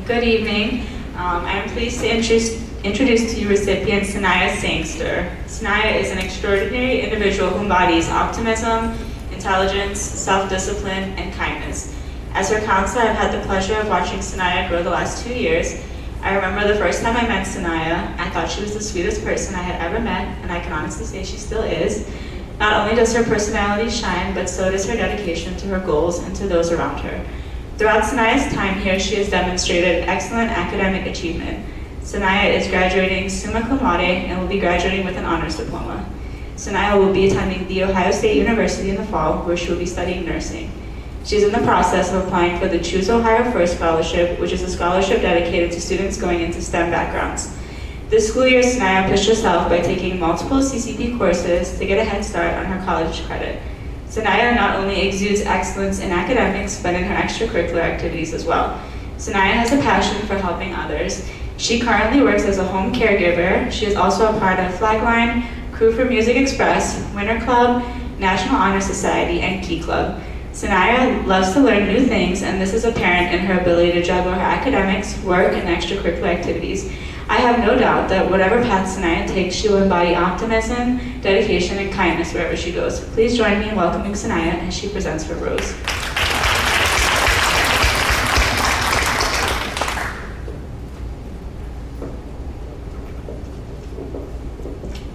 Good evening. I'm pleased to introduce to you recipient Sanaya Sangster. Sanaya is an extraordinary individual who embodies optimism, intelligence, self-discipline, and kindness. As her counselor, I've had the pleasure of watching Sanaya grow the last 2 years. I remember the first time I met Sanaya, I thought she was the sweetest person I had ever met, and I can honestly say she still is. Not only does her personality shine, but so does her dedication to her goals and to those around her. Throughout Sanaya's time here, she has demonstrated excellent academic achievement. Sanaya is graduating summa cum laude and will be graduating with an honors diploma. Sanaya will be attending The Ohio State University in the fall, where she will be studying nursing. She is in the process of applying for the Choose Ohio First Scholarship, which is a scholarship dedicated to students going into STEM backgrounds. This school year, Sanaya pushed herself by taking multiple CCP courses to get a head start on her college credit. Sanaya not only exudes excellence in academics, but in her extracurricular activities as well. Sanaya has a passion for helping others. She currently works as a home caregiver. She is also a part of Flagline, Crew for Music Express, Winter Club, National Honor Society, and Key Club. Sanaya loves to learn new things, and this is apparent in her ability to juggle her academics, work, and extracurricular activities. I have no doubt that whatever path Sanaya takes, she will embody optimism, dedication, and kindness wherever she goes. Please join me in welcoming Sanaya as she presents her rose.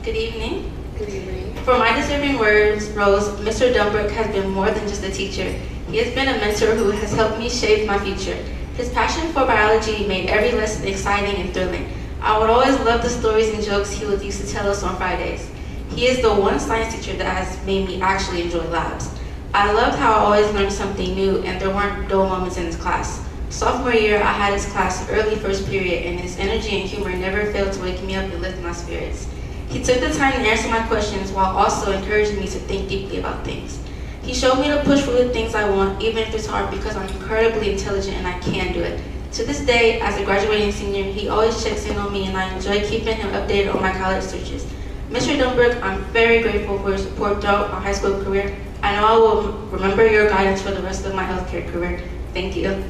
Good evening. Good evening. For my deserving words, Rose, Mr. Dunbrook has been more than just a teacher. He has been a mentor who has helped me shape my future. His passion for biology made every lesson exciting and thrilling. I would always love the stories and jokes he would used to tell us on Fridays. He is the one science teacher that has made me actually enjoy labs. I loved how I always learned something new and there weren't dull moments in his class. Sophomore year, I had his class early first period, and his energy and humor never failed to wake me up and lift my spirits. He took the time to answer my questions while also encouraging me to think deeply about things. He showed me to push for the things I want, even if it's hard, because I'm incredibly intelligent and I can do it. To this day, as a graduating senior, he always checks in on me, and I enjoy keeping him updated on my college searches. Mr. Dunbrook, I'm very grateful for your support throughout my high school career. I know I will remember your guidance for the rest of my healthcare career. Thank you.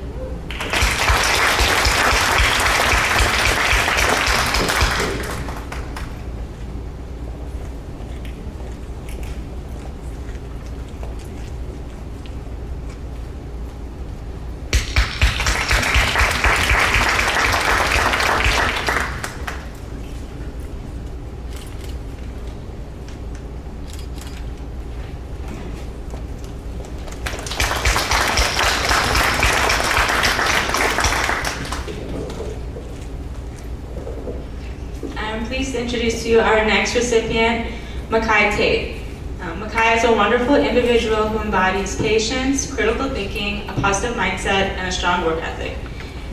I'm pleased to introduce to you our next recipient, Makai Tate. Makai is a wonderful individual who embodies patience, critical thinking, a positive mindset, and a strong work ethic.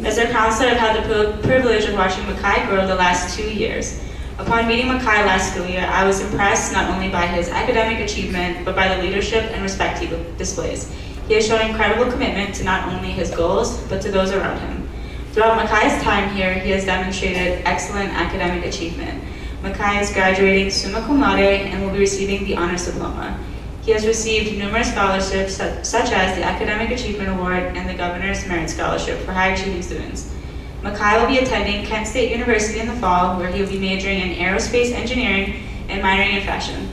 As her counselor, I've had the privilege of watching Makai grow the last 2 years. Upon meeting Makai last school year, I was impressed not only by his academic achievement, but by the leadership and respect he displays. He has shown incredible commitment to not only his goals, but to those around him. Throughout Makai's time here, he has demonstrated excellent academic achievement. Makai is graduating summa cum laude and will be receiving the honors diploma. He has received numerous scholarships such as the Academic Achievement Award and the Governor's Merit Scholarship for high achieving students. Makai will be attending Kent State University in the fall, where he will be majoring in aerospace engineering and minoring in fashion.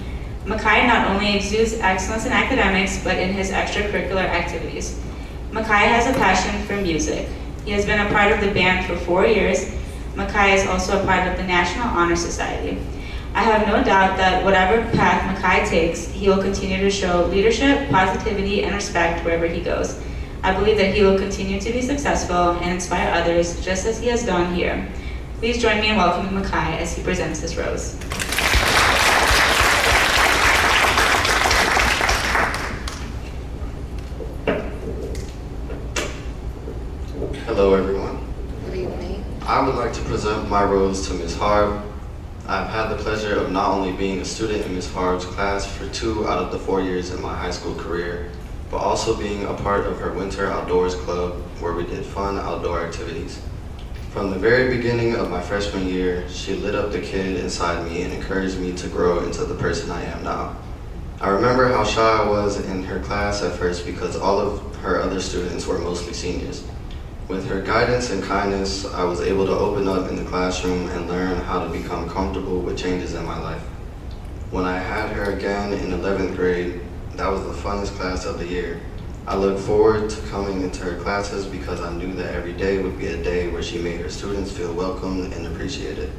Makai not only exudes excellence in academics, but in his extracurricular activities. Makai has a passion for music. He has been a part of the band for 4 years. Makai is also a part of the National Honor Society. I have no doubt that whatever path Makai takes, he will continue to show leadership, positivity, and respect wherever he goes. I believe that he will continue to be successful and inspire others, just as he has done here. Please join me in welcoming Makai as he presents his rose. Hello everyone. Good evening. I would like to present my rose to Ms. Harb. I've had the pleasure of not only being a student in Ms. Harb's class for 2 out of the 4 years in my high school career, but also being a part of her Winter Outdoors Club, where we did fun outdoor activities. From the very beginning of my freshman year, she lit up the kid inside me and encouraged me to grow into the person I am now. I remember how shy I was in her class at first because all of her other students were mostly seniors. With her guidance and kindness, I was able to open up in the classroom and learn how to become comfortable with changes in my life. When I had her again in 11th grade, that was the funnest class of the year. I look forward to coming into her classes because I knew that every day would be a day where she made her students feel welcomed and appreciated.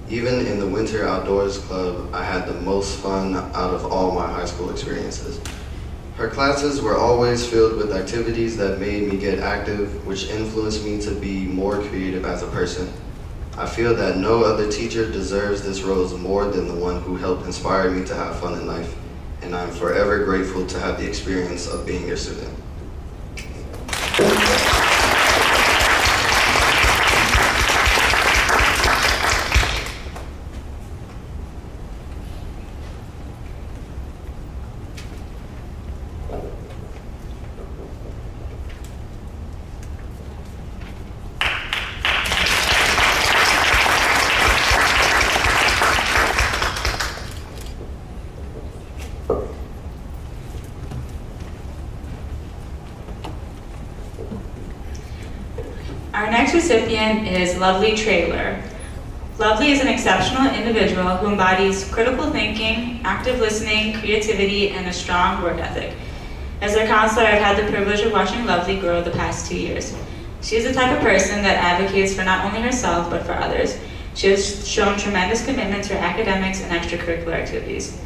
Even in the Winter Outdoors Club, I had the most fun out of all my high school experiences. Her classes were always filled with activities that made me get active, which influenced me to be more creative as a person. I feel that no other teacher deserves this rose more than the one who helped inspire me to have fun in life, and I'm forever grateful to have the experience of being your student. Our next recipient is Lovely Trailer. Lovely is an exceptional individual who embodies critical thinking, active listening, creativity, and a strong work ethic. As their counselor, I've had the privilege of watching Lovely grow the past 2 years. She is the type of person that advocates for not only herself, but for others. She has shown tremendous commitment to her academics and extracurricular activities.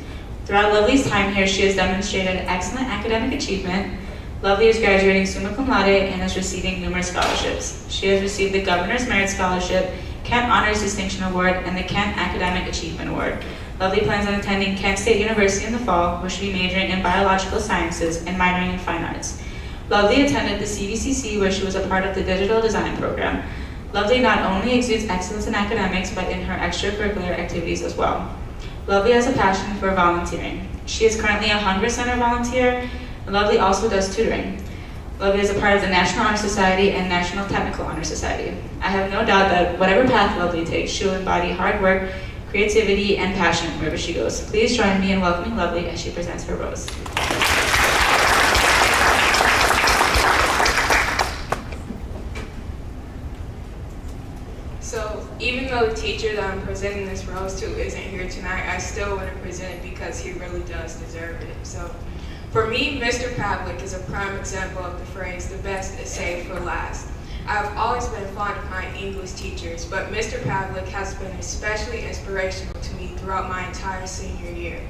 Throughout Lovely's time here, she has demonstrated excellent academic achievement. Lovely is graduating summa cum laude and is receiving numerous scholarships. She has received the Governor's Merit Scholarship, Kent Honors Distinction Award, and the Kent Academic Achievement Award. Lovely plans on attending Kent State University in the fall, where she'll be majoring in biological sciences and minoring in fine arts. Lovely attended the CVCC, where she was a part of the digital design program. Lovely not only exudes excellence in academics, but in her extracurricular activities as well. Lovely has a passion for volunteering. She is currently a Hunger Center volunteer. Lovely also does tutoring. Lovely is a part of the National Honor Society and National Technical Honor Society. I have no doubt that whatever path Lovely takes, she will embody hard work, creativity, and passion wherever she goes. Please join me in welcoming Lovely as she presents her rose. So even though the teacher that I'm presenting this rose to isn't here tonight, I still want to present it because he really does deserve it. So for me, Mr. Pavlik is a prime example of the phrase, the best is saved for last. I've always been fond of my English teachers, but Mr. Pavlik has been especially inspirational to me throughout my entire senior year.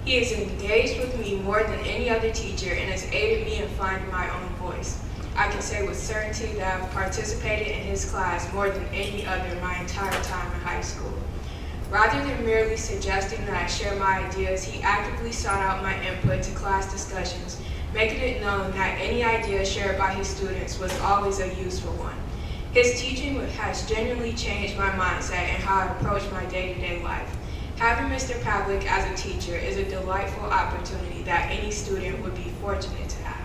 He has engaged with me more than any other teacher and has aided me in finding my own voice. I can say with certainty that I've participated in his class more than any other my entire time in high school. Rather than merely suggesting that I share my ideas, he actively sought out my input to class discussions, making it known that any idea shared by his students was always a useful one. His teaching has genuinely changed my mindset and how I approach my day-to-day life. Having Mr. Pavlik as a teacher is a delightful opportunity that any student would be fortunate to have.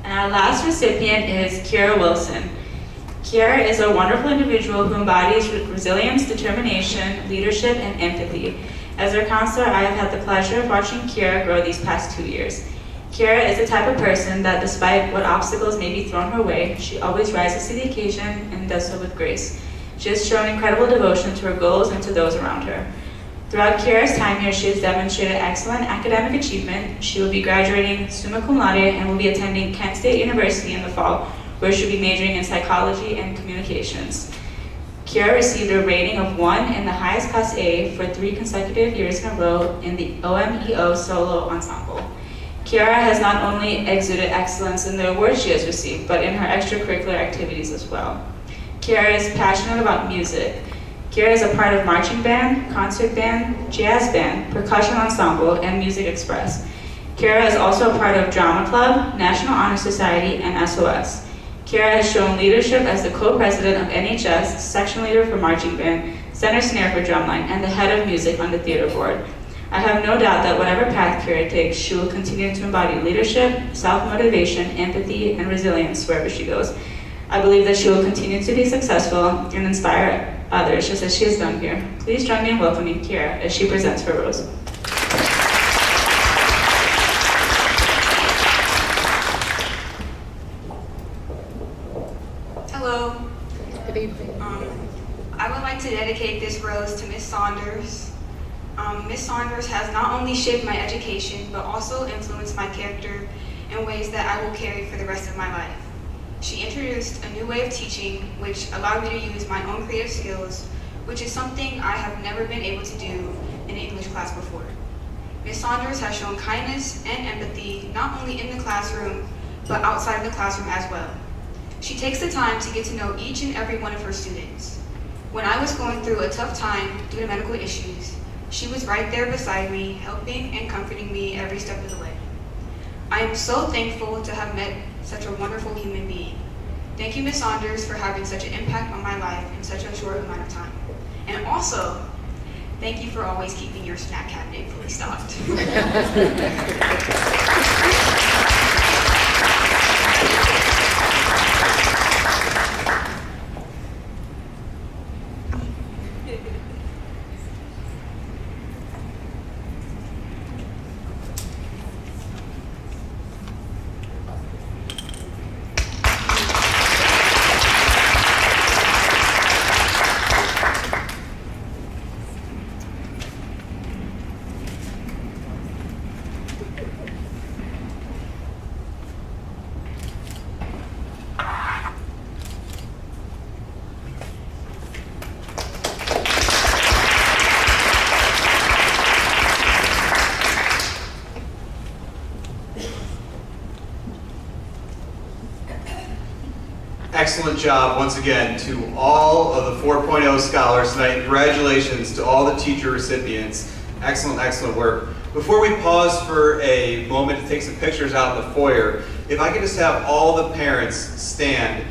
And our last recipient is Kiara Wilson. Kiara is a wonderful individual who embodies resilience, determination, leadership, and empathy. As her counselor, I have had the pleasure of watching Kiara grow these past 2 years. Kiara is the type of person that despite what obstacles may be thrown her way, she always rises to the occasion and does so with grace. She has shown incredible devotion to her goals and to those around her. Throughout Kiara's time here, she has demonstrated excellent academic achievement. She will be graduating summa cum laude and will be attending Kent State University in the fall, where she'll be majoring in psychology and communications. Kiara received a rating of 1 in the highest class A for 3 consecutive years in a row in the OMEO solo ensemble. Kiara has not only exuded excellence in the awards she has received, but in her extracurricular activities as well. Kiara is passionate about music. Kiara is a part of marching band, concert band, jazz band, percussion ensemble, and Music Express. Kiara is also a part of Drama Club, National Honor Society, and SOS. Kiara has shown leadership as the co-president of NHS, section leader for marching band, center snare for drumline, and the head of music on the theater board. I have no doubt that whatever path Kiara takes, she will continue to embody leadership, self-motivation, empathy, and resilience wherever she goes. I believe that she will continue to be successful and inspire others, just as she has done here. Please join me in welcoming Kira as she presents her rose. Hello. Good evening. I would like to dedicate this rose to Miss Saunders. Miss Saunders has not only shaped my education, but also influenced my character in ways that I will carry for the rest of my life. She introduced a new way of teaching, which allowed me to use my own creative skills, which is something I have never been able to do in an English class before. Miss Saunders has shown kindness and empathy, not only in the classroom, but outside of the classroom as well. She takes the time to get to know each and every one of her students. When I was going through a tough time due to medical issues, she was right there beside me, helping and comforting me every step of the way. I am so thankful to have met such a wonderful human being. Thank you, Ms. Saunders, for having such an impact on my life in such a short amount of time. And also, thank you for always keeping your snack cabinet fully stocked. Excellent job once again to all of the 4.0 scholars tonight. Congratulations to all the teacher recipients. Excellent, excellent work. Before we pause for a moment to take some pictures out in the foyer, if I could just have all the parents stand.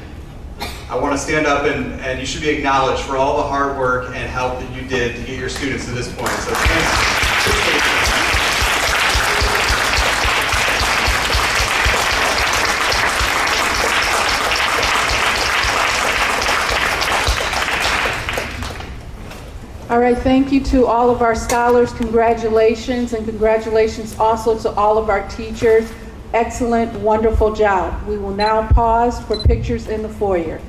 I want to stand up and you should be acknowledged for all the hard work and help that you did to get your students to this point. So thanks. All right, thank you to all of our scholars. Congratulations, and congratulations also to all of our teachers. Excellent, wonderful job. We will now pause for pictures in the foyer.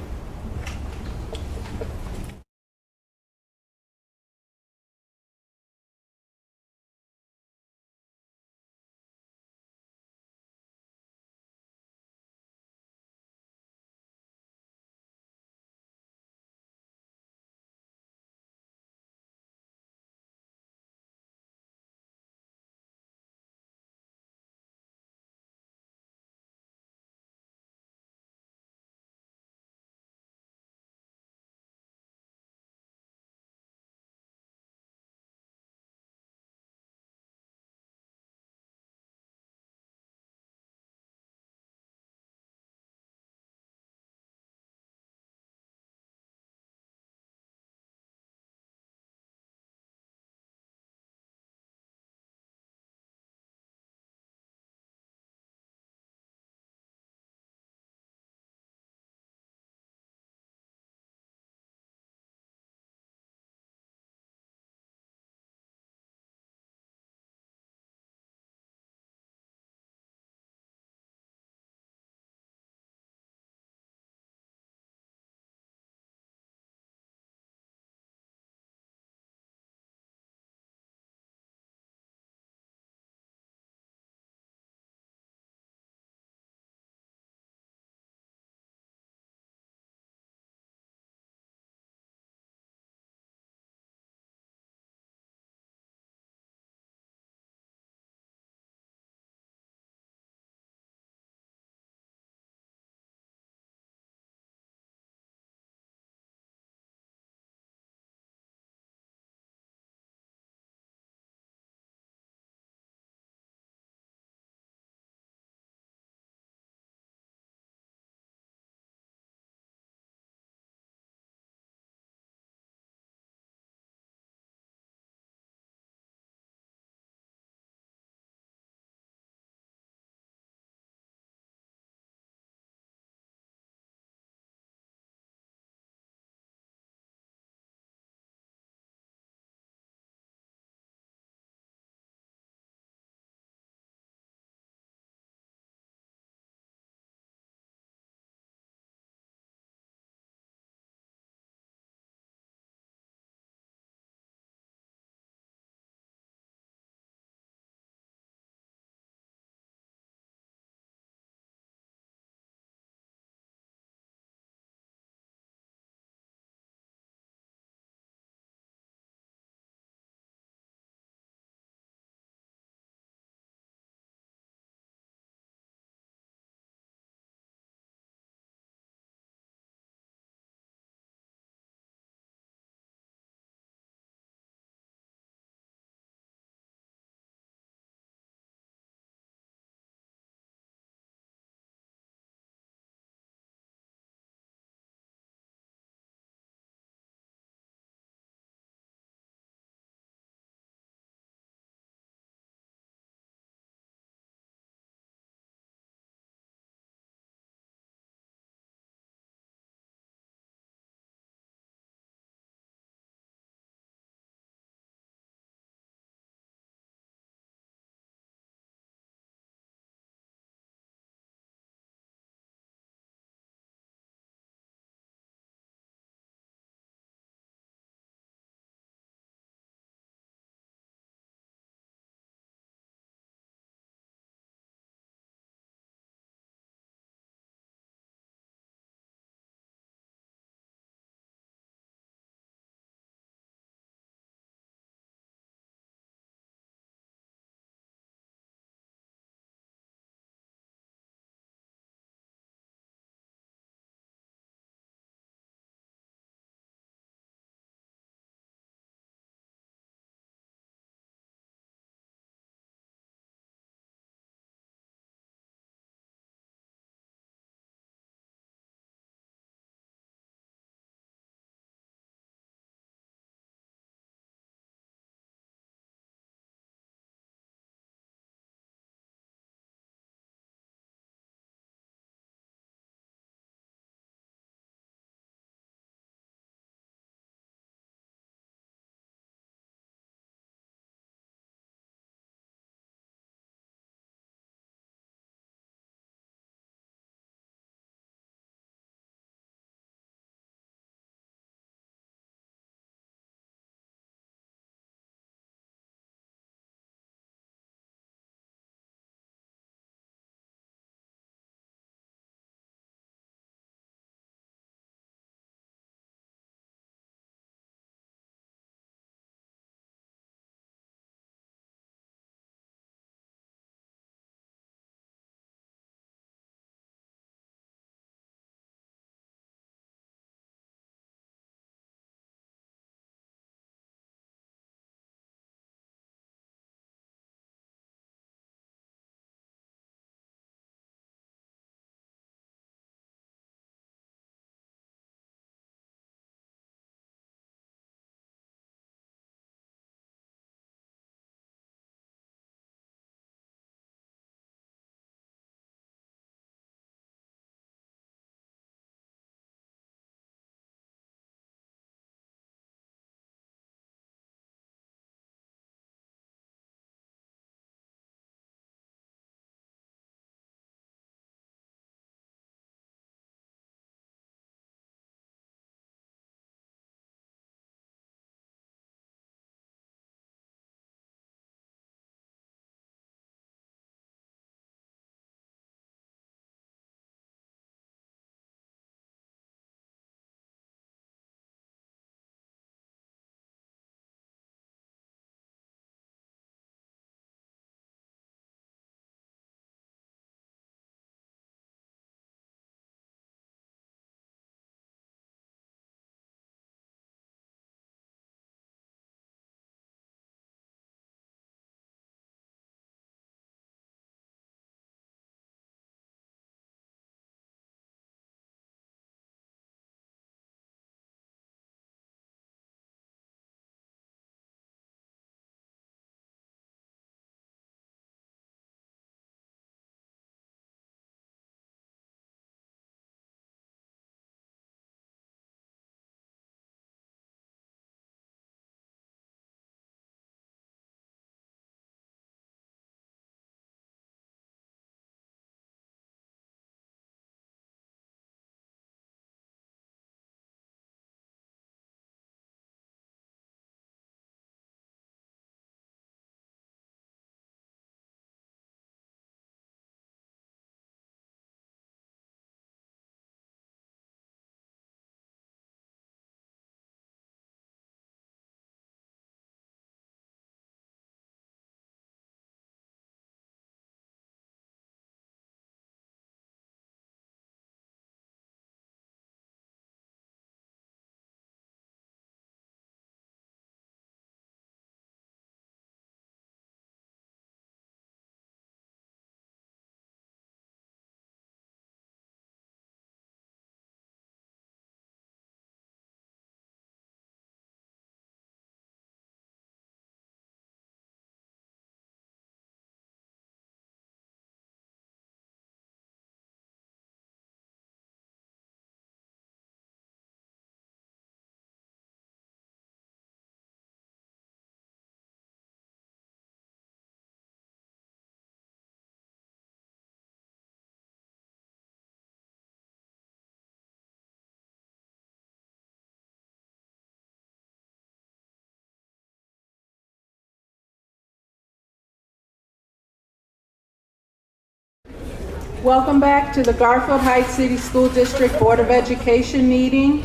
Welcome back to the Garfield Heights City School District Board of Education meeting.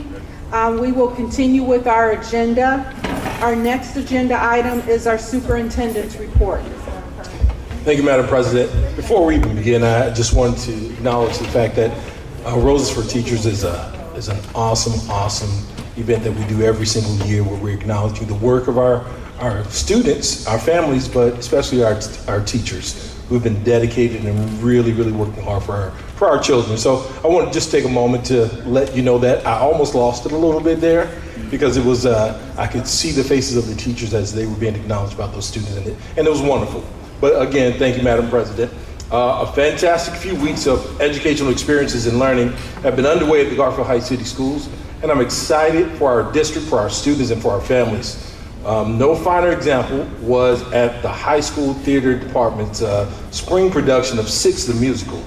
We will continue with our agenda. Our next agenda item is our superintendent's report. Thank you, Madam President. Before we even begin, I just wanted to acknowledge the fact that Roses for Teachers is an awesome event that we do every single year, where we're acknowledging the work of our students, our families, but especially our teachers, who've been dedicated and really working hard for our children. So I want to just take a moment to let you know that I almost lost it a little bit there, because it was I could see the faces of the teachers as they were being acknowledged about those students, and it was wonderful. But again, thank you, Madam President. A fantastic few weeks of educational experiences and learning have been underway at the Garfield Heights City Schools, and I'm excited for our district, for our students, and for our families. No finer example was at the high school theater department's spring production of Six the Musical,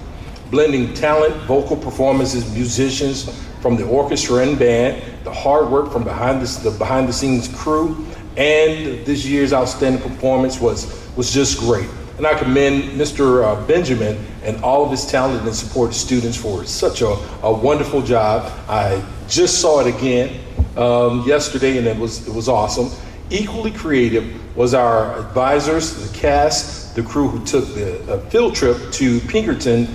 blending talent, vocal performances, musicians from the orchestra and band, the hard work from behind the scenes crew, and this year's outstanding performance was just great. And I commend Mr. Benjamin and all of his talented and supported students for such a wonderful job. I just saw it again yesterday, and it was awesome. Equally creative was our advisors, the cast, the crew who took the field trip to Pinkerton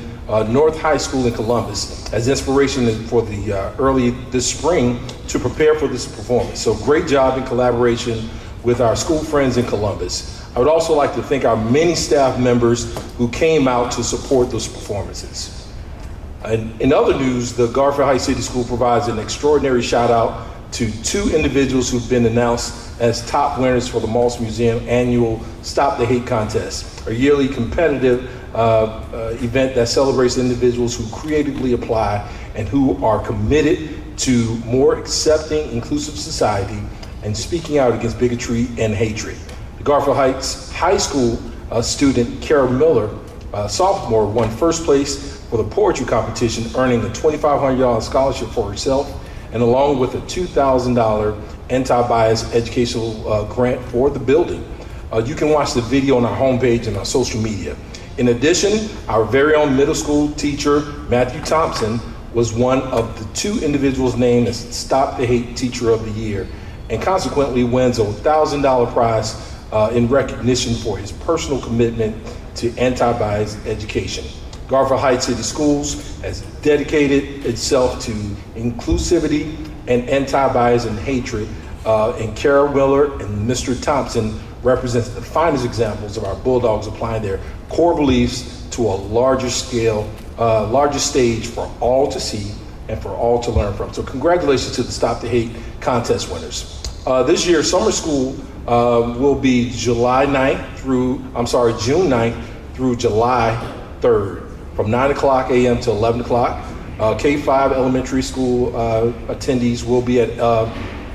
North High School in Columbus as inspiration for the early this spring to prepare for this performance. So great job in collaboration with our school friends in Columbus. I would also like to thank our many staff members who came out to support those performances. And in other news, the Garfield Heights City School provides an extraordinary shout out to two individuals who've been announced as top winners for the Moss Museum annual Stop the Hate Contest, a yearly competitive event that celebrates individuals who creatively apply and who are committed to more accepting, inclusive society and speaking out against bigotry and hatred. The Garfield Heights High School student Kara Miller, sophomore, won first place for the poetry competition, earning a $2,500 scholarship for herself, and along with a $2,000 anti-bias educational grant for the building. You can watch the video on our homepage and our social media. In addition, our very own middle school teacher, Matthew Thompson, was one of the two individuals named as Stop the Hate Teacher of the Year, and consequently wins a $1,000 prize in recognition for his personal commitment to anti-bias education. Garfield Heights City Schools has dedicated itself to inclusivity and anti-bias and hatred, and Kara Miller and Mr. Thompson represents the finest examples of our Bulldogs applying their core beliefs to a larger scale, larger stage for all to see and for all to learn from. So congratulations to the Stop the Hate contest winners. This year, summer school will be June 9th through July 3rd, from 9 o'clock a.m. to 11 o'clock. K-5 elementary school attendees will be at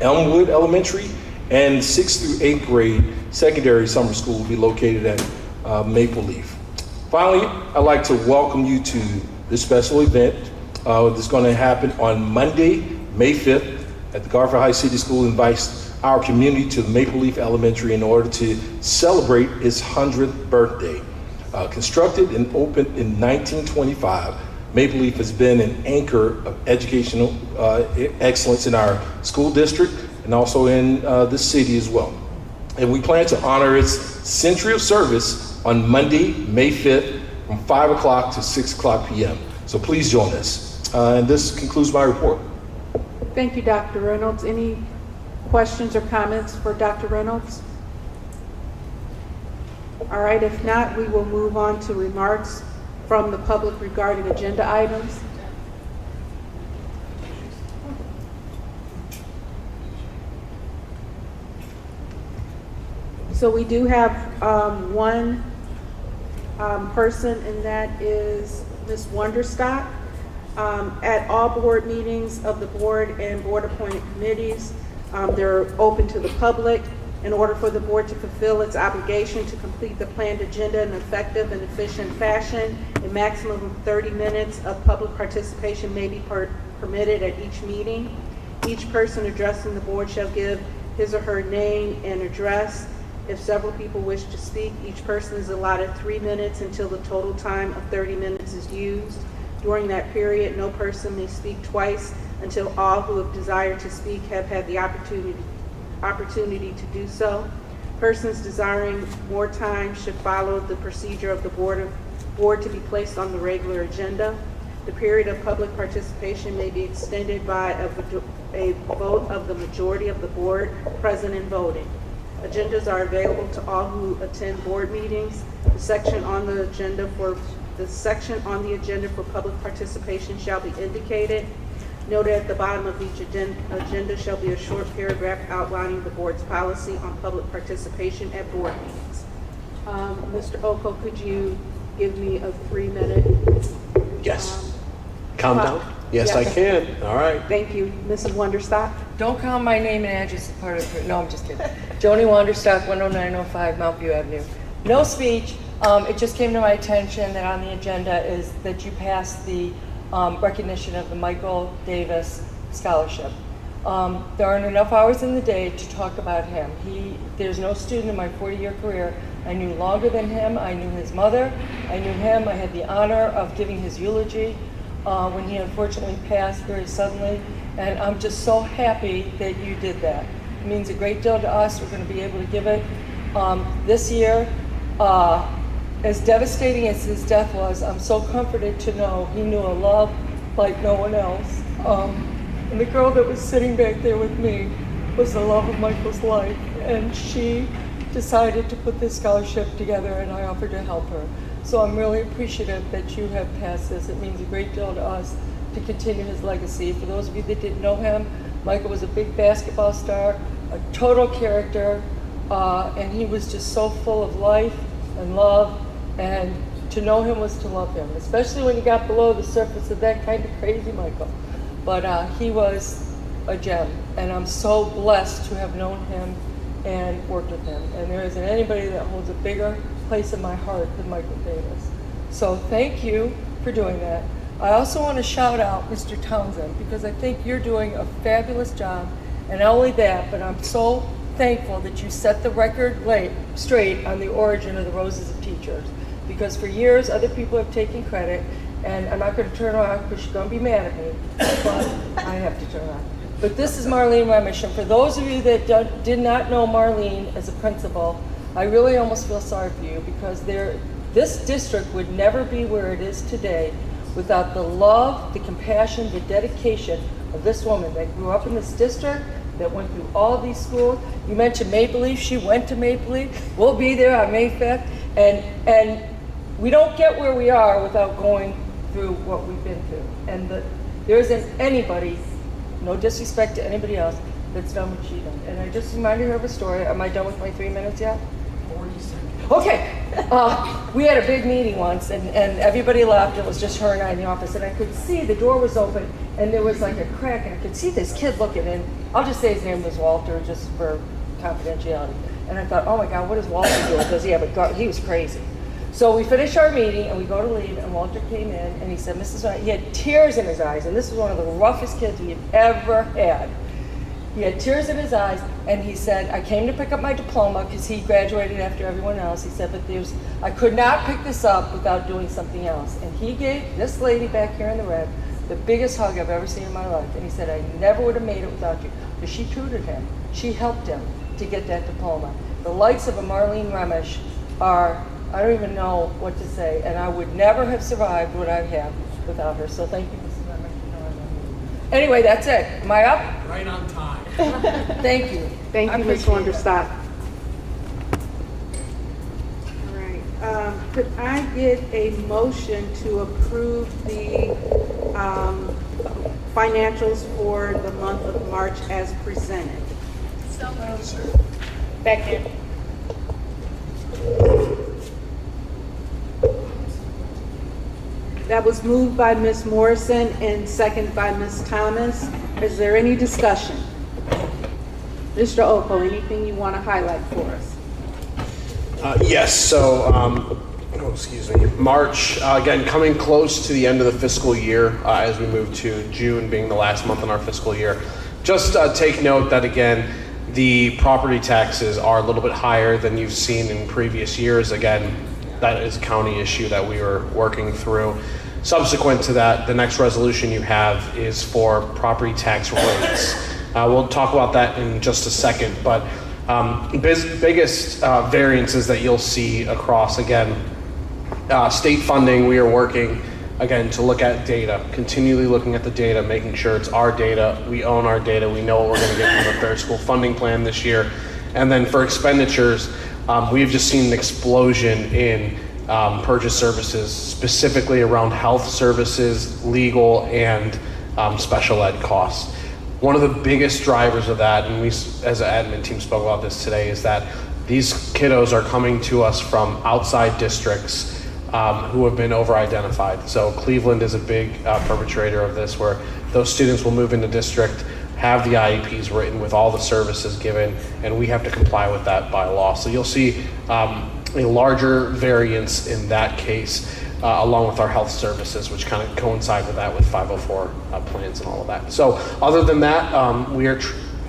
Elmwood Elementary, and 6th through 8th grade secondary summer school will be located at Maple Leaf. Finally, I'd like to welcome you to this special event that's going to happen on Monday, May 5th, at the Garfield Heights City School. Invites our community to Maple Leaf Elementary in order to celebrate its 100th birthday. Constructed and opened in 1925, Maple Leaf has been an anchor of educational excellence in our school district and also in the city as well. And we plan to honor its century of service on Monday, May 5th, from 5 o'clock to 6 o'clock p.m. So please join us. And this concludes my report. Thank you, Dr. Reynolds. Any questions or comments for Dr. Reynolds? All right, if not, we will move on to remarks from the public regarding agenda items. So we do have one person, and that is Ms. Wonderstock. At all board meetings of the board and board appointed committees, they're open to the public. In order for the board to fulfill its obligation to complete the planned agenda in an effective and efficient fashion, a maximum of 30 minutes of public participation may be permitted at each meeting. Each person addressing the board shall give his or her name and address If several people wish to speak, each person is allotted 3 minutes until the total time of 30 minutes is used. During that period, no person may speak twice until all who have desired to speak have had the opportunity to do so. Persons desiring more time should follow the procedure of the board to be placed on the regular agenda. The period of public participation may be extended by a vote of the majority of the board present and voting. Agendas are available to all who attend board meetings. The section on the agenda for public participation shall be indicated. Noted at the bottom of each agenda shall be a short paragraph outlining the board's policy on public participation at board meetings. Mr. Oko, could you give me a 3-minute? Yes. Countdown? Yes, I can. All right. Thank you. Mrs. Wonderstock? Don't count my name and address as part of it. No, I'm just kidding. Joni Wonderstock, 10905 Mount View Avenue. No speech. It just came to my attention that on the agenda is that you passed the recognition of the Michael Davis Scholarship. There aren't enough hours in the day to talk about him. There's no student in my 40-year career I knew longer than him. I knew his mother. I knew him. I had the honor of giving his eulogy when he unfortunately passed very suddenly. And I'm just so happy that you did that. It means a great deal to us. We're going to be able to give it this year. As devastating as his death was, I'm so comforted to know he knew a love like no one else. And the girl that was sitting back there with me was the love of Michael's life. And she decided to put this scholarship together, and I offered to help her. So I'm really appreciative that you have passed this. It means a great deal to us to continue his legacy. For those of you that didn't know him, Michael was a big basketball star, a total character, and he was just so full of life and love, and to know him was to love him, especially when he got below the surface of that kind of crazy Michael. But he was a gem, and I'm so blessed to have known him and worked with him. And there isn't anybody that holds a bigger place in my heart than Michael Davis. So thank you for doing that. I also want to shout out Mr. Townsend, because I think you're doing a fabulous job. And not only that, but I'm so thankful that you set the record straight on the origin of the Roses of Teachers. Because for years, other people have taken credit, and I'm not going to turn around because she's going to be mad at me, but I have to turn around. But this is Marlene Remish, and for those of you that did not know Marlene as a principal, I really almost feel sorry for you, because this district would never be where it is today without the love, the compassion, the dedication of this woman that grew up in this district, that went through all these schools. You mentioned Maple Leaf. She went to Maple Leaf. We'll be there on May 5th. And we don't get where we are without going through what we've been through. And there isn't anybody, no disrespect to anybody else, that's done what she done. And I just reminded her of a story. Am I done with my 3 minutes yet? 40 seconds. Okay. We had a big meeting once, and everybody left. It was just her and I in the office, and I could see the door was open, and there was like a crack, and I could see this kid looking, and I'll just say his name was Walter, just for confidentiality. And I thought, oh my God, what is Walter doing? Does he have a gun? He was crazy. So we finished our meeting, and we go to leave, and Walter came in, and he said, Mrs. White, he had tears in his eyes, and this was one of the roughest kids we had ever had. He had tears in his eyes, and he said, I came to pick up my diploma because he graduated after everyone else. He said, but I could not pick this up without doing something else. And he gave this lady back here in the red the biggest hug I've ever seen in my life. And he said, I never would have made it without you. But she tutored him. She helped him to get that diploma. The likes of a Marlene Remish are, I don't even know what to say. And I would never have survived what I have without her. So thank you, Mrs. Remish. Anyway, that's it. Am I up? Right on time. Thank you. Thank you, Ms. Wonderstock. All right. Could I get a motion to approve the financials for the month of March as presented? So moved. Second. That was moved by Ms. Morrison and second by Ms. Thomas. Is there any discussion? Mr. Oko, anything you want to highlight for us? Yes, so, excuse me, March, again, coming close to the end of the fiscal year as we move to June being the last month in our fiscal year. Just take note that, again, the property taxes are a little bit higher than you've seen in previous years. Again, that is a county issue that we were working through. Subsequent to that, the next resolution you have is for property tax rates. We'll talk about that in just a second, but biggest variances that you'll see across, again, state funding, we are working, again, to look at data, continually looking at the data, making sure it's our data, we own our data, we know what we're going to get from the Fair School Funding Plan this year. And then for expenditures, we've just seen an explosion in purchase services, specifically around health services, legal, and special ed costs. One of the biggest drivers of that, and we as an admin team spoke about this today, is that these kiddos are coming to us from outside districts who have been over-identified. So Cleveland is a big perpetrator of this, where those students will move into district, have the IEPs written with all the services given, and we have to comply with that by law. So you'll see a larger variance in that case, along with our health services, which kind of coincide with that with 504 plans and all of that. So other than that, we are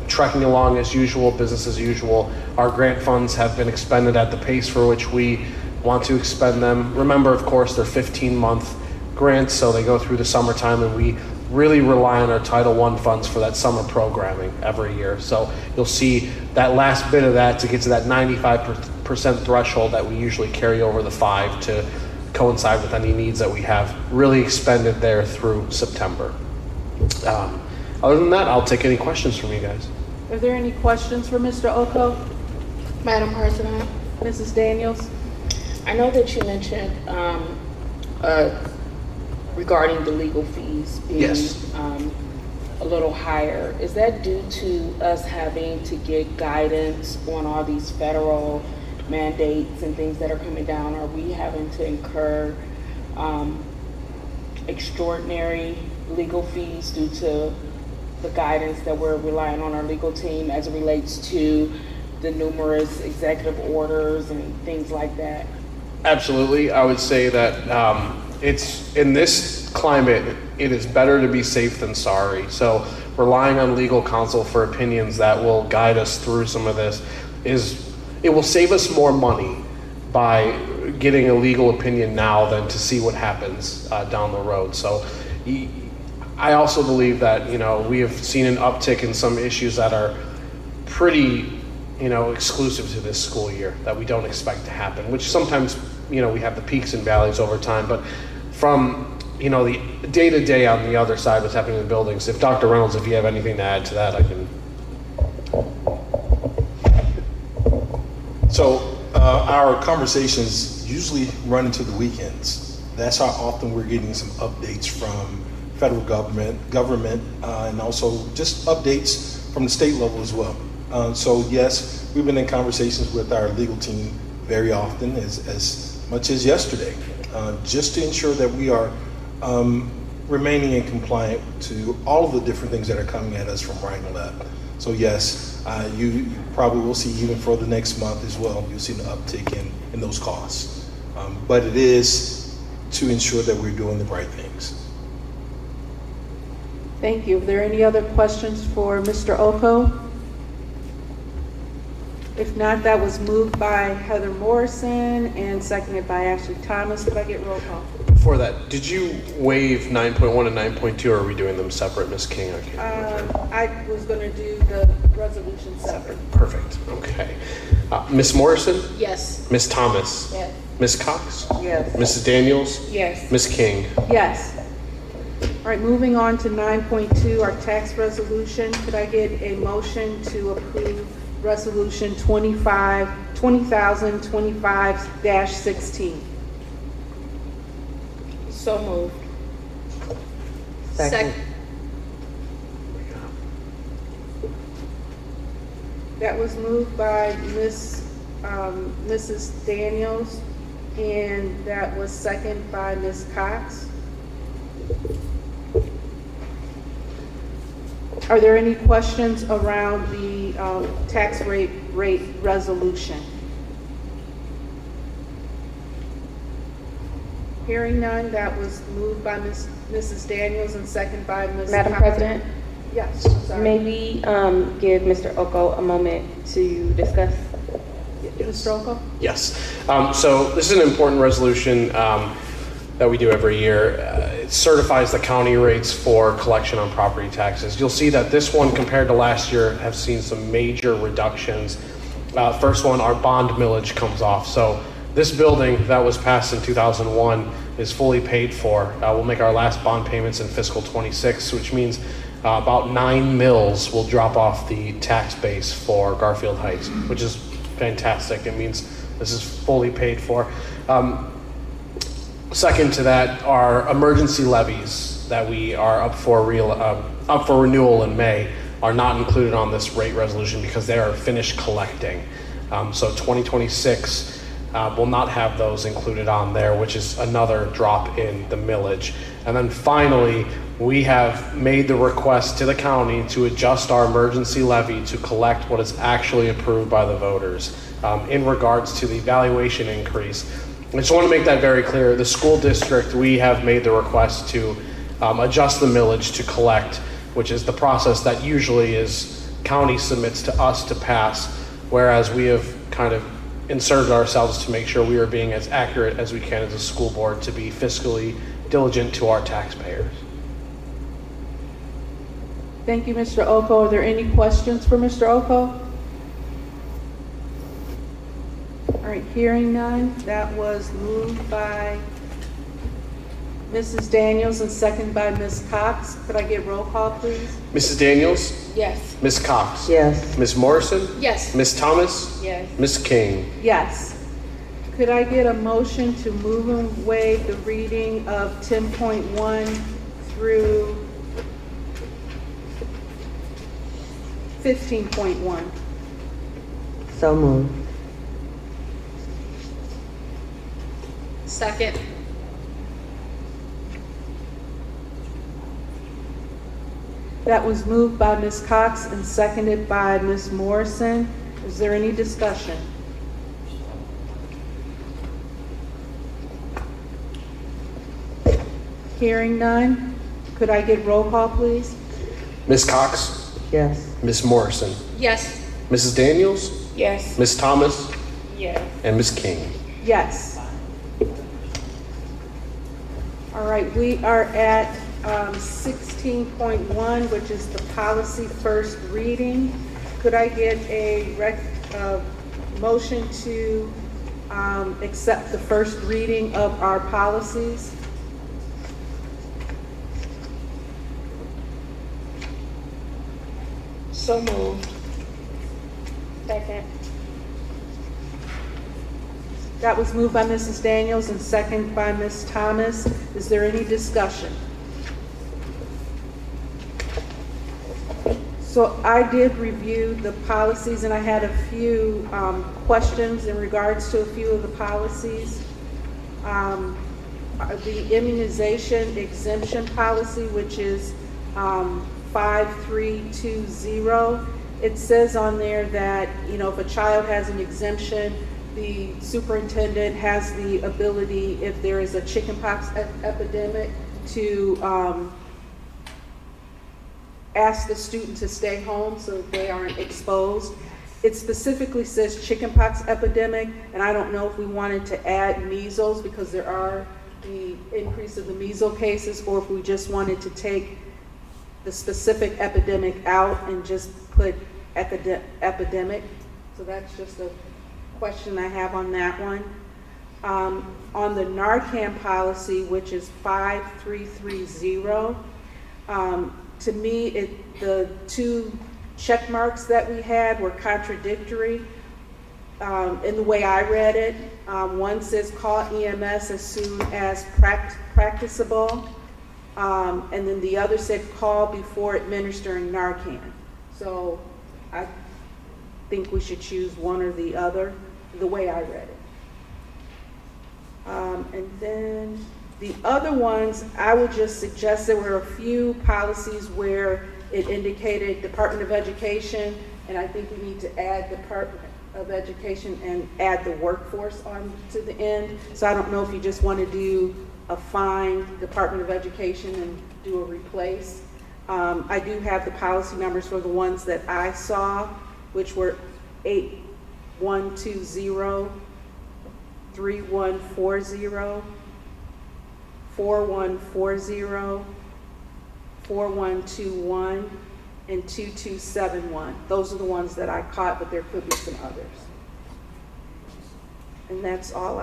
trekking along as usual, business as usual. Our grant funds have been expended at the pace for which we want to expend them. Remember, of course, they're 15-month grants, so they go through the summertime, and we really rely on our Title I funds for that summer programming every year. So you'll see that last bit of that to get to that 95% threshold that we usually carry over the 5 to coincide with any needs that we have really expended there through September. Other than that, I'll take any questions from you guys. Are there any questions for Mr. Oko? Madam President, Mrs. Daniels? I know that you mentioned regarding the legal fees being Yes. A little higher. Is that due to us having to get guidance on all these federal mandates and things that are coming down? Are we having to incur extraordinary legal fees due to the guidance that we're relying on our legal team as it relates to the numerous executive orders and things like that? Absolutely. I would say that it's in this climate, it is better to be safe than sorry. So relying on legal counsel for opinions that will guide us through some of this it will save us more money by getting a legal opinion now than to see what happens down the road. So I also believe that, we have seen an uptick in some issues that are pretty, exclusive to this school year that we don't expect to happen, which sometimes, we have the peaks and valleys over time. But from, the day-to-day on the other side, what's happening in the buildings, if Dr. Reynolds, if you have anything to add to that, I can. So our conversations usually run into the weekends. That's how often we're getting some updates from federal government, and also just updates from the state level as well. So yes, we've been in conversations with our legal team very often, as much as yesterday, just to ensure that we are remaining in compliant to all of the different things that are coming at us from right and left. So yes, you probably will see even for the next month as well, you'll see an uptick in those costs. But it is to ensure that we're doing the right things. Thank you. Are there any other questions for Mr. Oko? If not, that was moved by Heather Morrison and seconded by Ashley Thomas. Could I get roll call? Before that, did you waive 9.1 and 9.2, or are we doing them separate, Ms. King? I can't remember. I was going to do the resolution separate. Perfect. Okay. Ms. Morrison? Yes. Ms. Thomas? Yes. Ms. Cox? Yes. Mrs. Daniels? Yes. Ms. King? Yes. All right, moving on to 9.2, our tax resolution. Could I get a motion to approve resolution 20,025-16? So moved. Second. That was moved by Mrs. Daniels, and that was seconded by Ms. Cox. Are there any questions around the tax rate resolution? Hearing none, that was moved by Mrs. Daniels and seconded by Ms. Madam Cox. President, Yes, sorry. May we give Mr. Oko a moment to discuss? Mr. Oko? Yes. So this is an important resolution that we do every year. It certifies the county rates for collection on property taxes. You'll see that this one, compared to last year, have seen some major reductions. First one, our bond millage comes off. So this building that was passed in 2001 is fully paid for. We'll make our last bond payments in fiscal 26, which means about 9 mills will drop off the tax base for Garfield Heights, which is fantastic. It means this is fully paid for. Second to that, our emergency levies that we are up for renewal in May are not included on this rate resolution because they are finished collecting. So 2026 will not have those included on there, which is another drop in the millage. And then finally, we have made the request to the county to adjust our emergency levy to collect what is actually approved by the voters in regards to the valuation increase. I just want to make that very clear. The school district, we have made the request to adjust the millage to collect, which is the process that usually is county submits to us to pass, whereas we have kind of inserted ourselves to make sure we are being as accurate as we can as a school board to be fiscally diligent to our taxpayers. Thank you, Mr. Oko. Are there any questions for Mr. Oko? All right, hearing none. That was moved by Mrs. Daniels and seconded by Ms. Cox. Could I get roll call, please? Mrs. Daniels? Yes. Ms. Cox? Yes. Ms. Morrison? Yes. Ms. Thomas? Yes. Ms. King? Yes. Could I get a motion to move and waive the reading of 10.1 through 15.1? So moved. Second. That was moved by Ms. Cox and seconded by Ms. Morrison. Is there any discussion? Hearing none. Could I get roll call, please? Ms. Cox? Yes. Ms. Morrison? Yes. Mrs. Daniels? Yes. Ms. Thomas? Yes. And Ms. King? Yes. All right, we are at 16.1, which is the policy first reading. Could I get a motion to accept the first reading of our policies? So moved. Second. That was moved by Mrs. Daniels and seconded by Ms. Thomas. Is there any discussion? So I did review the policies and I had a few questions in regards to a few of the policies. The immunization exemption policy, which is 5320, it says on there that, you know, if a child has an exemption, the superintendent has the ability, if there is a chickenpox epidemic, to ask the student to stay home so that they aren't exposed. It specifically says chickenpox epidemic, and I don't know if we wanted to add measles because there are the increase of the measles cases, or if we just wanted to take the specific epidemic out and just put epidemic. So that's just a question I have on that one. On the Narcan policy, which is 5330, to me, the two check marks that we had were contradictory in the way I read it. One says call EMS as soon as practicable, and then the other said call before administering Narcan. So I think we should choose one or the other, the way I read it. And then the other ones, I would just suggest there were a few policies where it indicated Department of Education, and I think we need to add Department of Education and add the workforce on to the end. So I don't know if you just want to do a find Department of Education and do a replace. I do have the policy numbers for the ones that I saw, which were 8120, 3140, 4140, 4121, and 2271. Those are the ones that I caught, but there could be some others. And that's all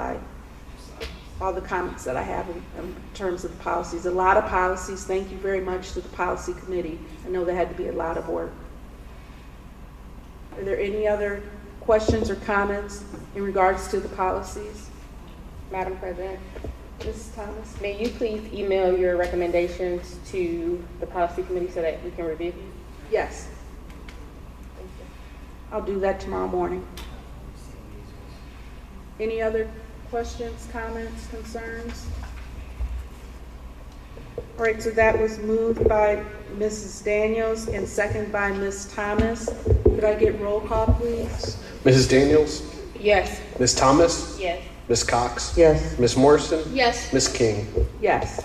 the comments that I have in terms of the policies. A lot of policies. Thank you very much to the policy committee. I know there had to be a lot of work. Are there any other questions or comments in regards to the policies? Madam President, Ms. Thomas? may you please email your recommendations to the policy committee so that we can review? Yes. I'll do that tomorrow morning. Any other questions, comments, concerns? All right, so that was moved by Mrs. Daniels and seconded by Ms. Thomas. Could I get roll call, please? Mrs. Daniels? Yes. Ms. Thomas? Yes. Ms. Cox? Yes. Ms. Morrison? Yes. Ms. King? Yes.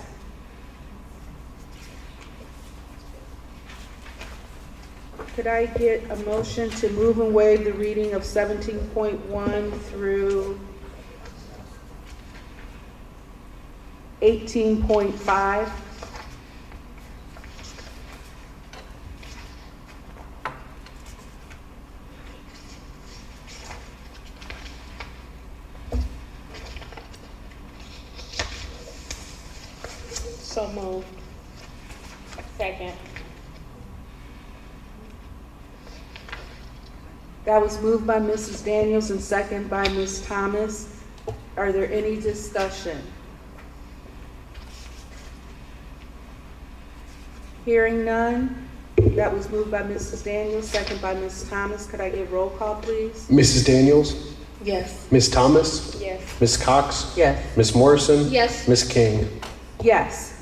Could I get a motion to move and waive the reading of 17.1 through 18.5? So moved. Second. That was moved by Mrs. Daniels and seconded by Ms. Thomas. Are there any discussion? Hearing none. That was moved by Mrs. Daniels, seconded by Ms. Thomas. Could I get roll call, please? Mrs. Daniels? Yes. Ms. Thomas? Yes. Ms. Cox? Yes. Ms. Morrison? Yes. Ms. King? Yes.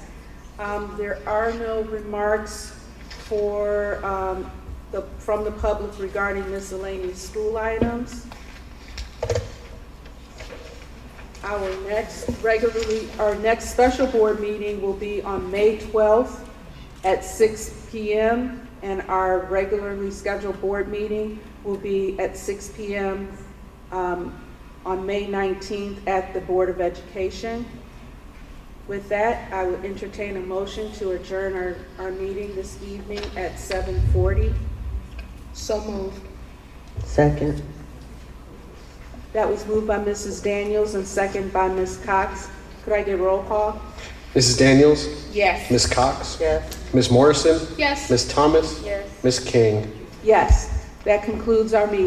There are no remarks from the public regarding miscellaneous school items. Our next special board meeting will be on May 12th at 6 p.m. and our regularly scheduled board meeting will be at 6 p.m. On May 19th at the Board of Education. With that, I would entertain a motion to adjourn our meeting this evening at 7:40. So moved. Second. That was moved by Mrs. Daniels and seconded by Ms. Cox. Could I get roll call? Mrs. Daniels? Yes. Ms. Cox? Yes. Ms. Morrison? Yes. Ms. Thomas? Yes. Ms. King? Yes. That concludes our meeting.